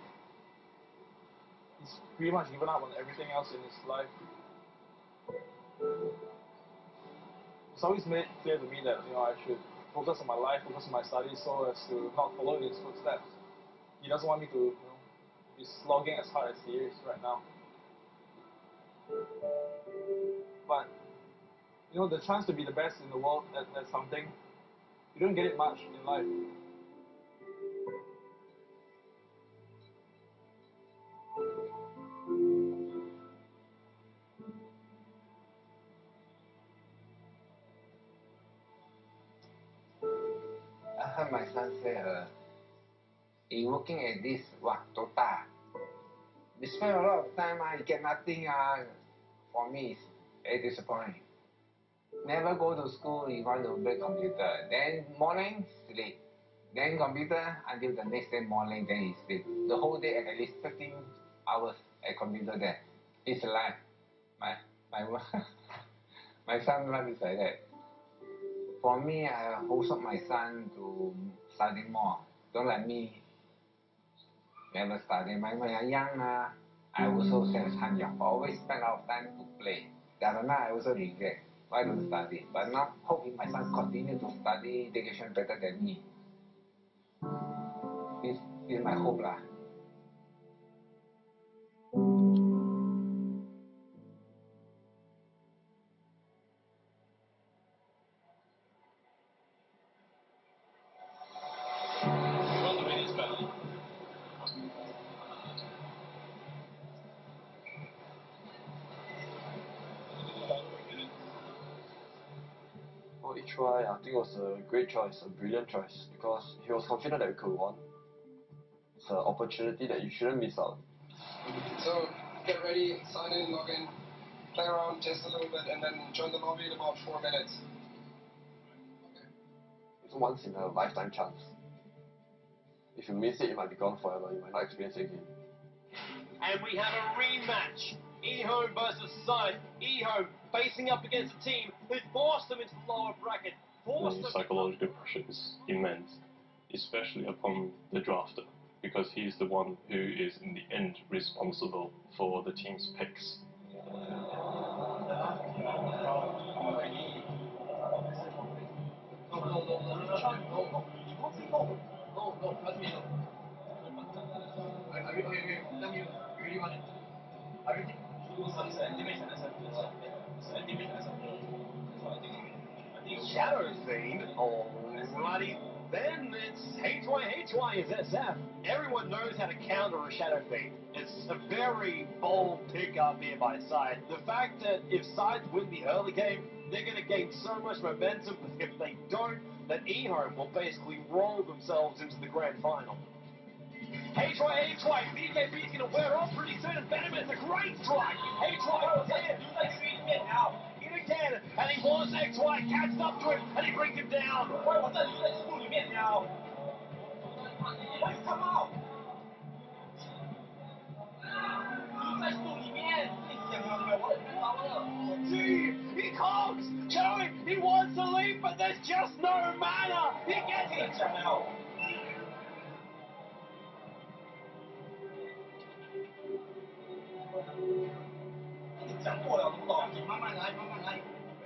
He's pretty much given up on everything else in his life. It's always made clear to me that I should focus on my life, focus on my studies, so as to not follow in his footsteps. He doesn't want me to be slogging as hard as he is right now. But the chance to be the best in the world at something, you don't get it much in life. I heard my son say, in working at this, Dota, we spend a lot of time, you get nothing. For me, it's very disappointing. Never go to school, you want to play computer. Then morning, sleep. Then computer until the next day morning, then he sleep. The whole day at least 15 hours at computer there. It's life. My my son life is like that. For me, I hold up my son to study more. Don't let me never study. When I young, I also spend time young. Always spend a lot of time to play. That now I also regret. Why don't study? But now hoping my son continue to study education better than me. This is my hope lah. Well, Ichwai, I think it was a great choice, a brilliant choice, because he was confident that we could won. It's an opportunity that you shouldn't miss out. So get ready, sign in, log in, play around just a little bit, and then join the lobby in about 4 minutes. It's once in a lifetime chance. If you miss it, you might be gone forever. You might not experience it again. And we have a rematch. eHome versus Side. eHome facing up against a team who forced them into the lower bracket. The psychological pressure is immense, especially upon the drafter, because he's the one who is in the end responsible for the team's picks. Shadow Fiend, alrighty. Then it's HY is SF. Everyone knows how to counter a Shadow Fiend. It's a very bold pickup here by Side. The fact that if Sides win the early game, they're going to gain so much momentum, but if they don't, then eHome will basically roll themselves into the grand final. HY, BKB is going to wear off pretty soon, and Venom is a great strike. HY dead. In again, and he wants XY, catches up to him, and he brings him down. Gee, he cogs! Joey, he wants to leave, but there's just no mana. He gets it.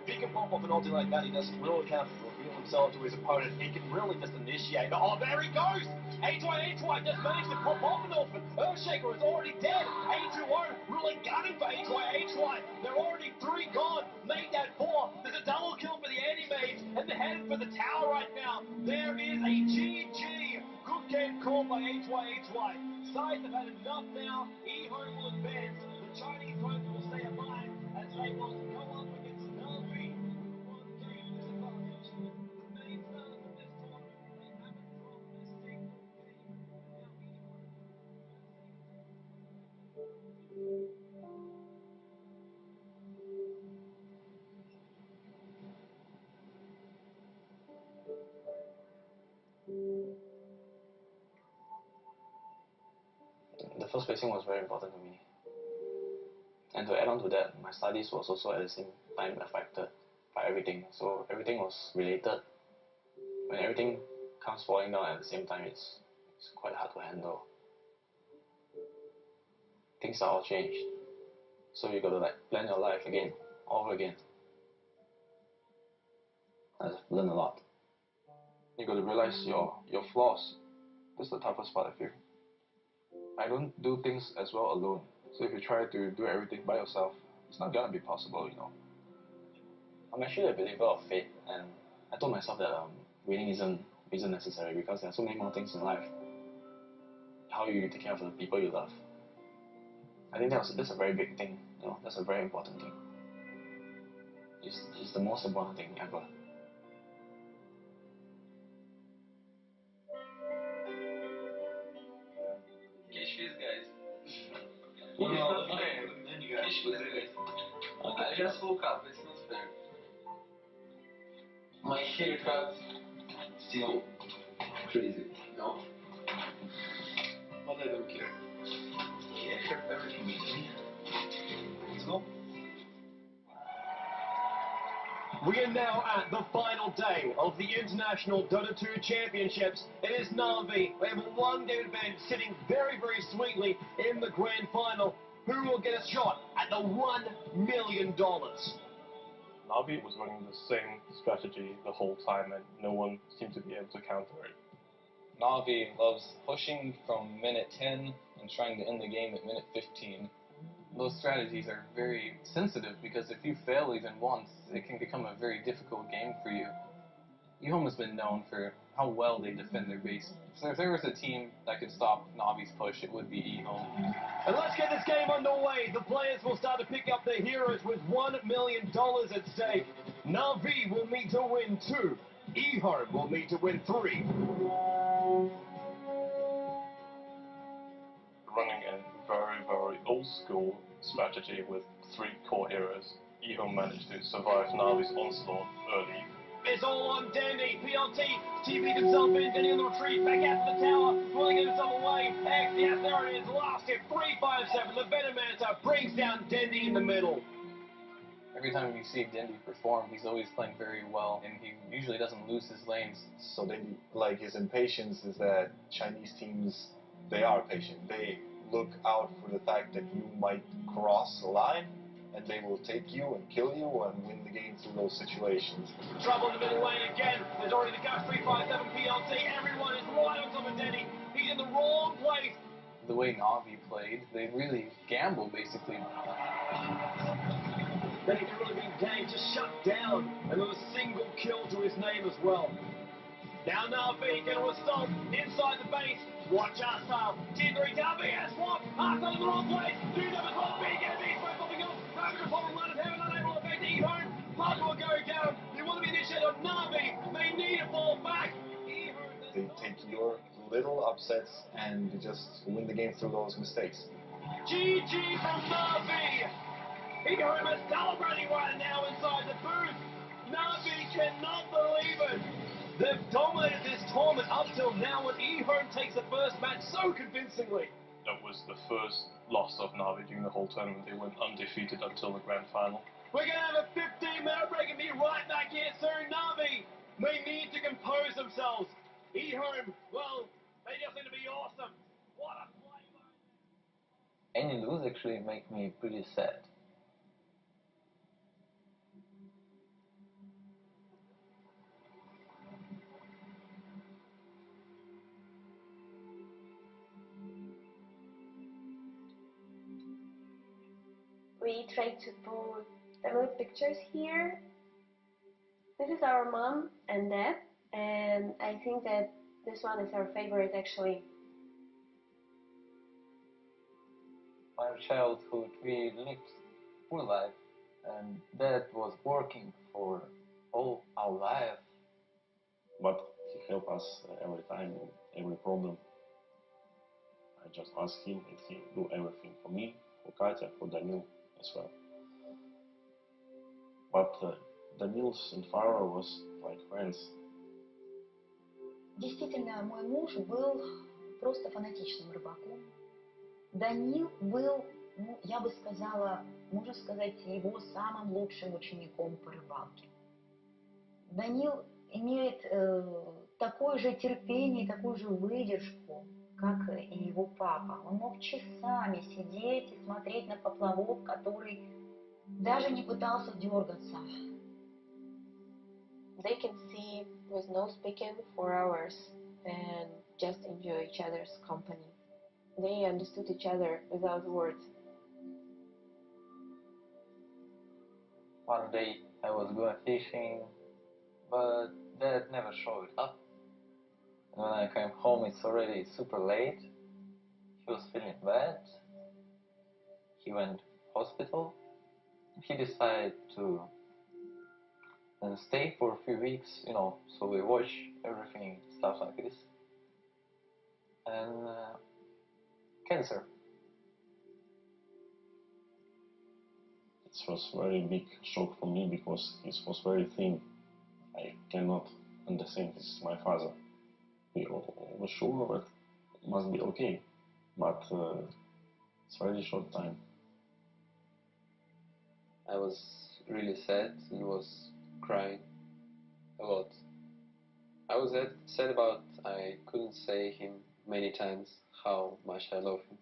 If he can pop off an ulti like that, he doesn't really have to reveal himself to his opponent. He can really just initiate. Oh, there he goes! HY just managed to pop off an orphan. Earthshaker is already dead. A2O really gunning for HY. They're already 3 gone. Made that 4. There's a double kill for the anti-mage, and they're headed for the tower right now. There is a GG. Good game called by HY. Sides have had enough now. eHome will advance. The Chinese homes will stay alive as they will go up against Navi. One game disadvantage. The main stars of this tournament, they haven't dropped a single game. The first placing was very important to me. And to add on to that, my studies was also at the same time affected by everything. So everything was related. When everything comes falling down at the same time, it's quite hard to handle. Things are all changed. So you got to plan your life again, all over again. I've learned a lot. You got to realize your flaws. That's the toughest part, I feel. I don't do things as well alone. So if you try to do everything by yourself, it's not gonna be possible, you know. I'm actually a believer of fate, and I told myself that winning isn't necessary because there are so many more things in life. How you take care of the people you love. I think that's a very big thing, you know. That's a very important thing. It's the most important thing ever. Catch this, guys. I just woke up. It's not fair. My haircut still crazy, you know? But I don't care. Yeah, sure, everything is me. Let's go. We are now at the final day of the International Dota 2 Championships. It is Na'Vi. We have a one-game event sitting very, very sweetly in the grand final. Who will get a shot at the $1 million? Na'Vi was running the same strategy the whole time, and no one seemed to be able to counter it. Na'Vi loves pushing from minute 10 and trying to end the game at minute 15. Those strategies are very sensitive because if you fail even once, it can become a very difficult game for you. eHome has been known for how well they defend their base. So if there was a team that could stop Na'Vi's push, it would be eHome. And let's get this game underway. The players will start to pick up their heroes with $1 million at stake. Na'Vi will need to win 2. eHome will need to win 3. Running a very, very old school strategy with 3 core heroes, eHome managed to survive Na'Vi's onslaught early. It's all on Dandy. PLT TP'd himself in. Dandy on the retreat. Back out to the tower. Will he get himself away? X, yes, there it is. Last hit. 357. The Venomanta brings down Dandy in the middle. Every time you see Dindy perform, he's always playing very well, and he usually doesn't lose his lanes. So Dindy, like his impatience is that Chinese teams, they are patient. They look out for the fact that you might cross a line, and they will take you and kill you and win the game through those situations. Trouble in the middle lane again. There's already the Gus 357 PLT. Everyone is right on top of Denny. He's in the wrong place. The way Na'Vi played, they really gamble, basically. Then he can really be game just shut down. And there was a single kill to his name as well. Now Na'Vi going to assault inside the base. Watch our style. Tier 3 WS swap. Arsenal in the wrong place. Do them as well. Big enemy smoke popping up. Over the bottom line of heaven. Unable to affect eHome. Blood will go down. You want to be initiated on Na'Vi. They need to fall back. They take your little upsets and they just win the game through those mistakes. GG from Na'Vi. eHome is celebrating right now inside the booth. Na'Vi cannot believe it. They've dominated this tournament up till now, and eHome takes the first match so convincingly. That was the first loss of Na'Vi during the whole tournament. They went undefeated until the grand final. We're going to have a 15-minute break and be right back here soon. Na'Vi, they need to compose themselves. eHome, well, they just need to be awesome. What a play. Any lose actually make me pretty sad. We try to put family pictures here. This is our mom and dad, and I think that this one is our favorite actually. My childhood, we lived full life, and Dad was working for all our life. But he helped us every time, every problem. I just ask him and he do everything for me, for Katya, for Daniil as well. But Daniil and Faro was like friends. Действительно, мой муж был просто фанатичным рыбаком. Данил был, ну, я бы сказала, можно сказать, его самым лучшим учеником по рыбалке. Данил имеет такое же терпение, такую же выдержку, как и его папа. Он мог часами сидеть и смотреть на поплавок, который даже не пытался дергаться. They can see with no speaking for hours and just enjoy each other's company. They understood each other without words. One day I was going fishing, but Dad never showed up. And when I came home, it's already super late. He was feeling bad. He went hospital. He decided to stay for a few weeks, you know, so we watch everything, stuff like this. And cancer. It was very big shock for me because he was very thin. I cannot understand this is my father. you're sure it must be okay, but it's very short time. I was really sad. He was crying a lot. I was sad about I couldn't say him many times how much I love him.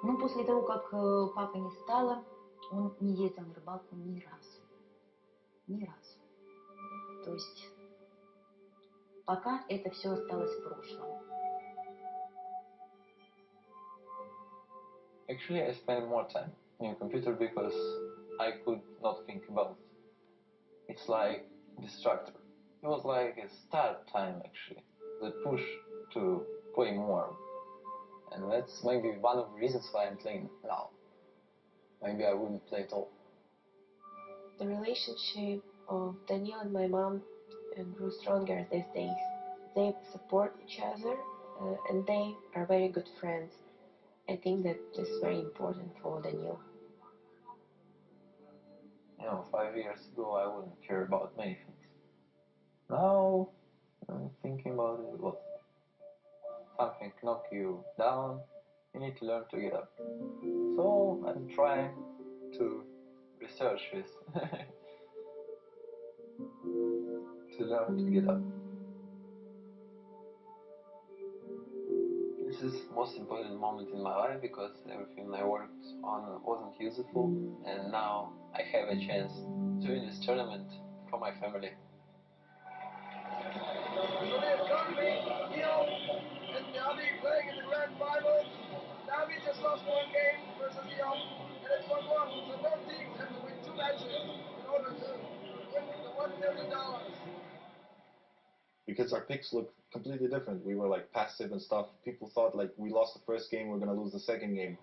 Ну, после того, как папы не стало, он не ездил на рыбалку ни разу. Ни разу. То есть пока это все осталось в прошлом. Actually, I spent more time in a computer because I could not think about it. It's like distractor. It was like a start time actually, the push to play more. And that's maybe one of the reasons why I'm playing now. Maybe I wouldn't play at all. The relationship of Daniel and my mom grew stronger these days. They support each other and they are very good friends. I think that this is very important for Daniel. You know, 5 years ago I wouldn't care about many things. Now I'm thinking about it a lot. Something knock you down, you need to learn to get up. So I'm trying to research this. To learn to get up. This is the most important moment in my life because everything I worked on wasn't useful, and now I have a chance to win this tournament for my family. So there's currently Neil and Navi playing in the grand finals. Navi just lost one game versus Neil, and it's 1-1. So both teams have to win 2 matches in order to win the $1 million. Because our picks look completely different. We were like passive and stuff. People thought like we lost the first game, we're gonna lose the second game.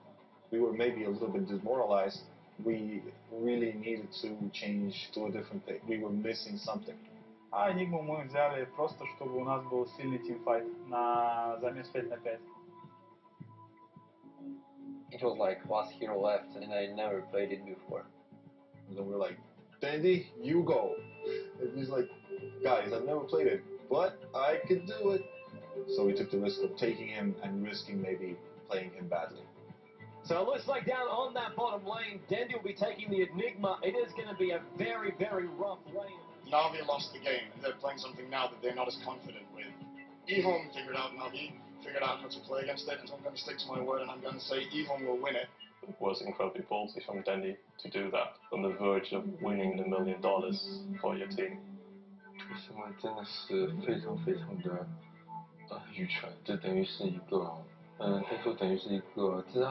We were maybe a little bit demoralized. We really needed to change to a different pick. We were missing something. А Enigmu мы взяли просто, чтобы у нас был сильный тимфайт на замес 5 на 5. It was like last hero left and I never played it before. And then we're like, Dandy, you go. And he's like, guys, I've never played it, but I could do it. So we took the risk of taking him and risking maybe playing him badly. So it looks like down on that bottom lane, Dendy will be taking the Enigma. It is going to be a very, very rough lane. Navi lost the game, and they're playing something now that they're not as confident with. Ehome figured out Navi, figured out how to play against it, and so I'm going to stick to my word, and I'm going to say Ehome will win it. It was incredibly ballsy from Danny to do that on the verge of winning the $1 million for your team. 这个行为真的是非常非常的愚蠢，这等于是一个可以说等于是一个自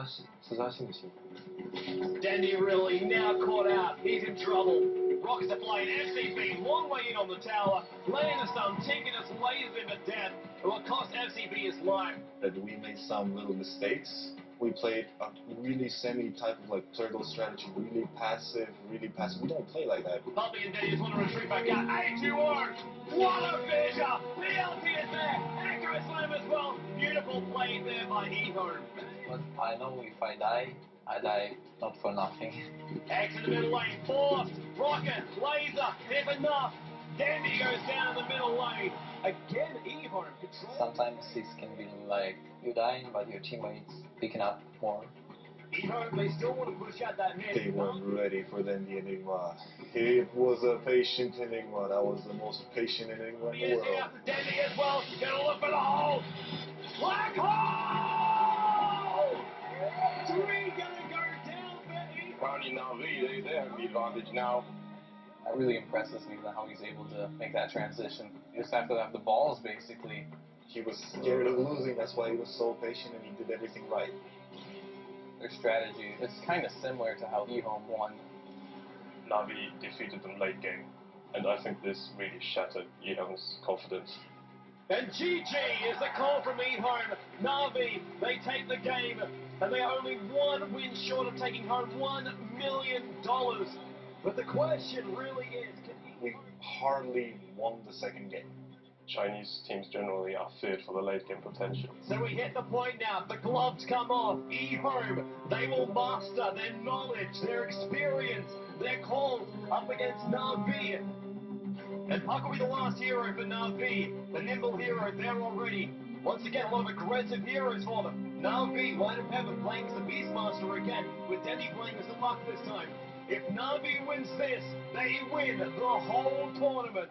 杀性的行为。Dandy really now caught out. He's in trouble. Rockets are flying. FCB long way in on the tower, laying us some ticketus lasers into death. It will cost FCB his life. That we made some little mistakes. We played a really semi type of like turtle strategy, really passive. We don't play like that. Puppy and Danny just want to retreat back out. A2O! What a finisher! The LT is there! Echo Slam as well. Beautiful play there by Ehome. But I know if I die not for nothing. X in the middle lane, forced, rocket, laser, if enough. Dandy goes down in the middle lane. Again, Ehome controls. Sometimes this can be like you dying, but your teammates picking up more. Ehome, they still want to push out that mid. They weren't ready for the Enigma. It was a patient Enigma. That was the most patient Enigma in the world. Here. Dandy as well. Gonna look for the hole. Black hole! 3 gonna go down for Ehome. Apparently Navi, they have the advantage now. That really impresses me how he's able to make that transition. You just have to have the balls, basically. He was scared of losing, that's why he was so patient and he did everything right. Their strategy is kind of similar to how Ehome won. Navi defeated them late game, and I think this really shattered Ehome's confidence. And GG is the call from Ehome. Navi, they take the game, and they are only 1 win short of taking home $1 million. But the question really is, we hardly won the second game. Chinese teams generally are feared for the late game potential. So we hit the point now. The gloves come off. Ehome, they will master their knowledge, their experience, their calls up against Navi. And Puck will be the last hero for Na'Vi. The nimble hero there already. Once again, a lot of aggressive heroes for them. Na'Vi, White and Pepper playing as the Beastmaster again, with Denny playing as the Puck this time. If Na'Vi wins this, they win the whole tournament.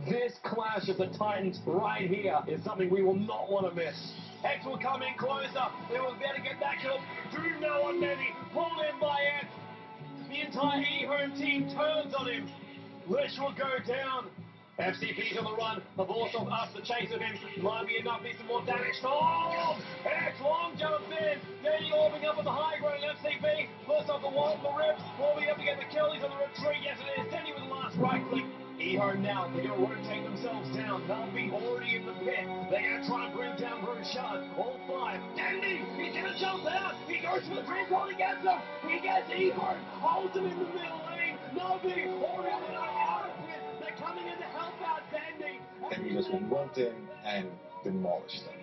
This clash of the Titans right here is something we will not want to miss. X will come in closer. They will be able to get that kill. Do no on Denny. Pulled in by X. The entire E-Home team turns on him. Lish will go down. FCP's on the run. The Borsov up the chase of him. Might be enough. Needs some more damage. Oh! X long jump in. Denny orbing up on the high ground. FCP first off the wall of the ribs. Will be able to get the kill. He's on the retreat. Yes, it is. Denny with the last right click. E-Home now, they're going to rotate themselves down. Na'Vi already in the pit. They're going to try and bring down Roshan. All five. Denny, he's going to jump out. He goes for the drink call. He gets him. He gets E-Home. Holds him in the middle lane. Na'Vi already on the way out of the pit. They're coming in to help out Denny. And he just went in and demolished them.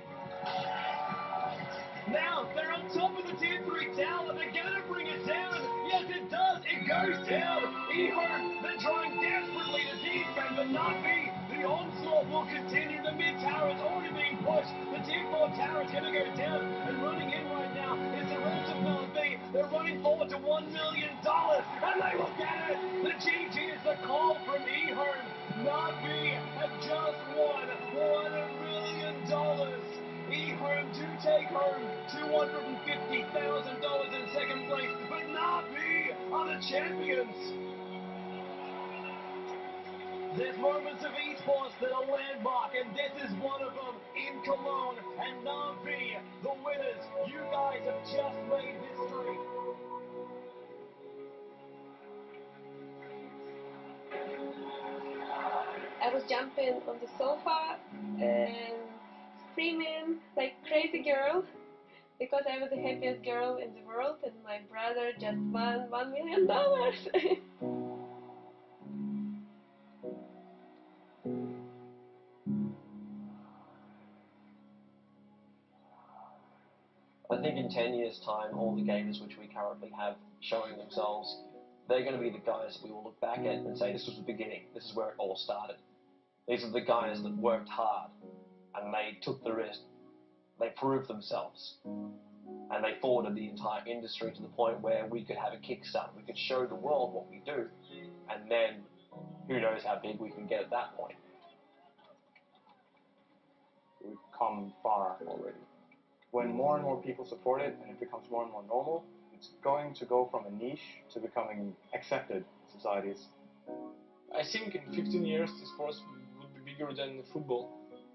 Now, they're on top of the tier 3 tower. They're going to bring it down. Yes, it does. It goes down. E-Home, they're trying desperately to defend, but Na'Vi. The onslaught will continue. The mid tower is already being pushed. The tier 4 tower is going to go down. And running in right now is the rest of Na'Vi. They're running forward to $1 million. And they will get it. The GG is the call from E-Home. Na'Vi have just won $1 million. E-Home do take home $250,000 in second place, but Na'Vi are the champions. There's moments of esports that are landmark, and this is one of them in Cologne. And Na'Vi, the winners, you guys have just made history. I was jumping on the sofa and screaming like crazy girl because I was the happiest girl in the world and my brother just won $1 million. I think in 10 years' time, all the gamers which we currently have showing themselves, they're going to be the guys that we will look back at and say, this was the beginning. This is where it all started. These are the guys that worked hard and they took the risk. They proved themselves. And they forwarded the entire industry to the point where we could have a kickstart. We could show the world what we do. And then who knows how big we can get at that point. We've come far already. When more and more people support it and it becomes more and more normal, it's going to go from a niche to becoming accepted in societies. I think in 15 years this sport would be bigger than football,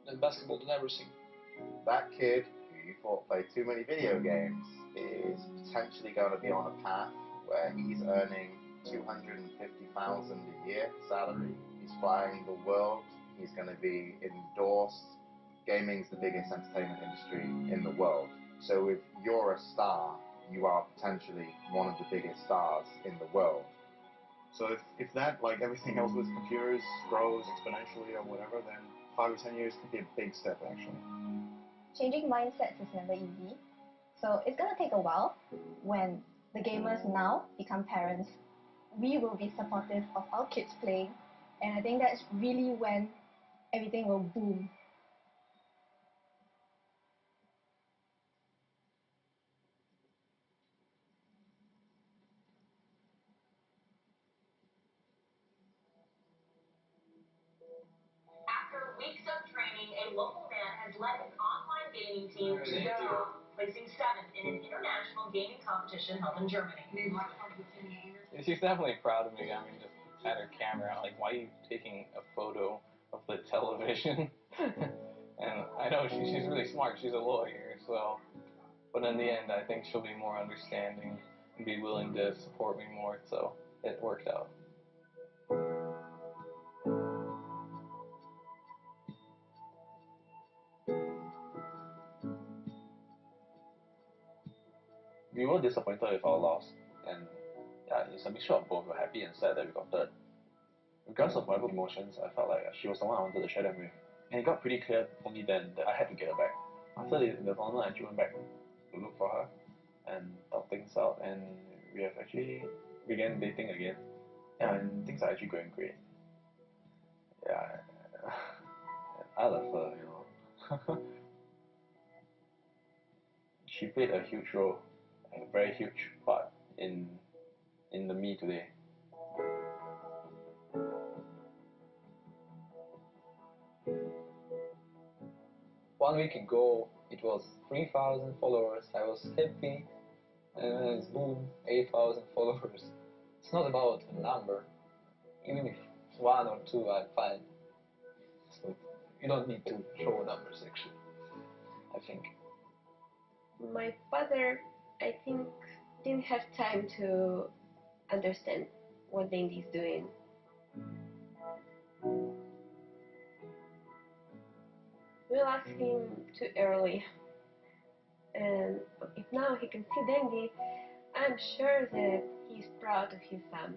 than basketball, than everything. That kid who you thought played too many video games is potentially going to be on a path where he's earning $250,000 a year salary. He's flying the world. He's going to be endorsed. Gaming's the biggest entertainment industry in the world. So if you're a star, you are potentially one of the biggest stars in the world. So if that, like everything else with computers, grows exponentially or whatever, then 5 or 10 years could be a big step actually. Changing mindsets is never easy. So it's going to take a while. When the gamers now become parents, we will be supportive of our kids playing. And I think that's really when everything will boom. After weeks of training, a local man has led his online gaming team to the top, placing 7th in an international gaming competition held in Germany. She's definitely proud of me. I mean, just had her camera out, like, why are you taking a photo of the television? And I know she's really smart. She's a lawyer, so. But in the end, I think she'll be more understanding and be willing to support me more, so it worked out. We were disappointed with our loss, and yeah, it's a mixture of both. We're happy and sad that we got third. Regardless of whatever emotions, I felt like she was someone I wanted to share them with. And it got pretty clear for me then that I had to get her back. After the tournament, I actually went back to look for her and talk things out, and we have actually began dating again. Yeah, and things are actually going great. Yeah, She played a huge role, a very huge part in the me today. One week ago, it was 3,000 followers. I was happy, and then it's boom, 8,000 followers. It's not about a number. Even if it's 1 or 2, I'm fine. So you don't need to show numbers, actually, I think. My father, I think, didn't have time to understand what Dandy is doing. We'll ask him too early. And if now he can see Dandy, I'm sure that he's proud of his son.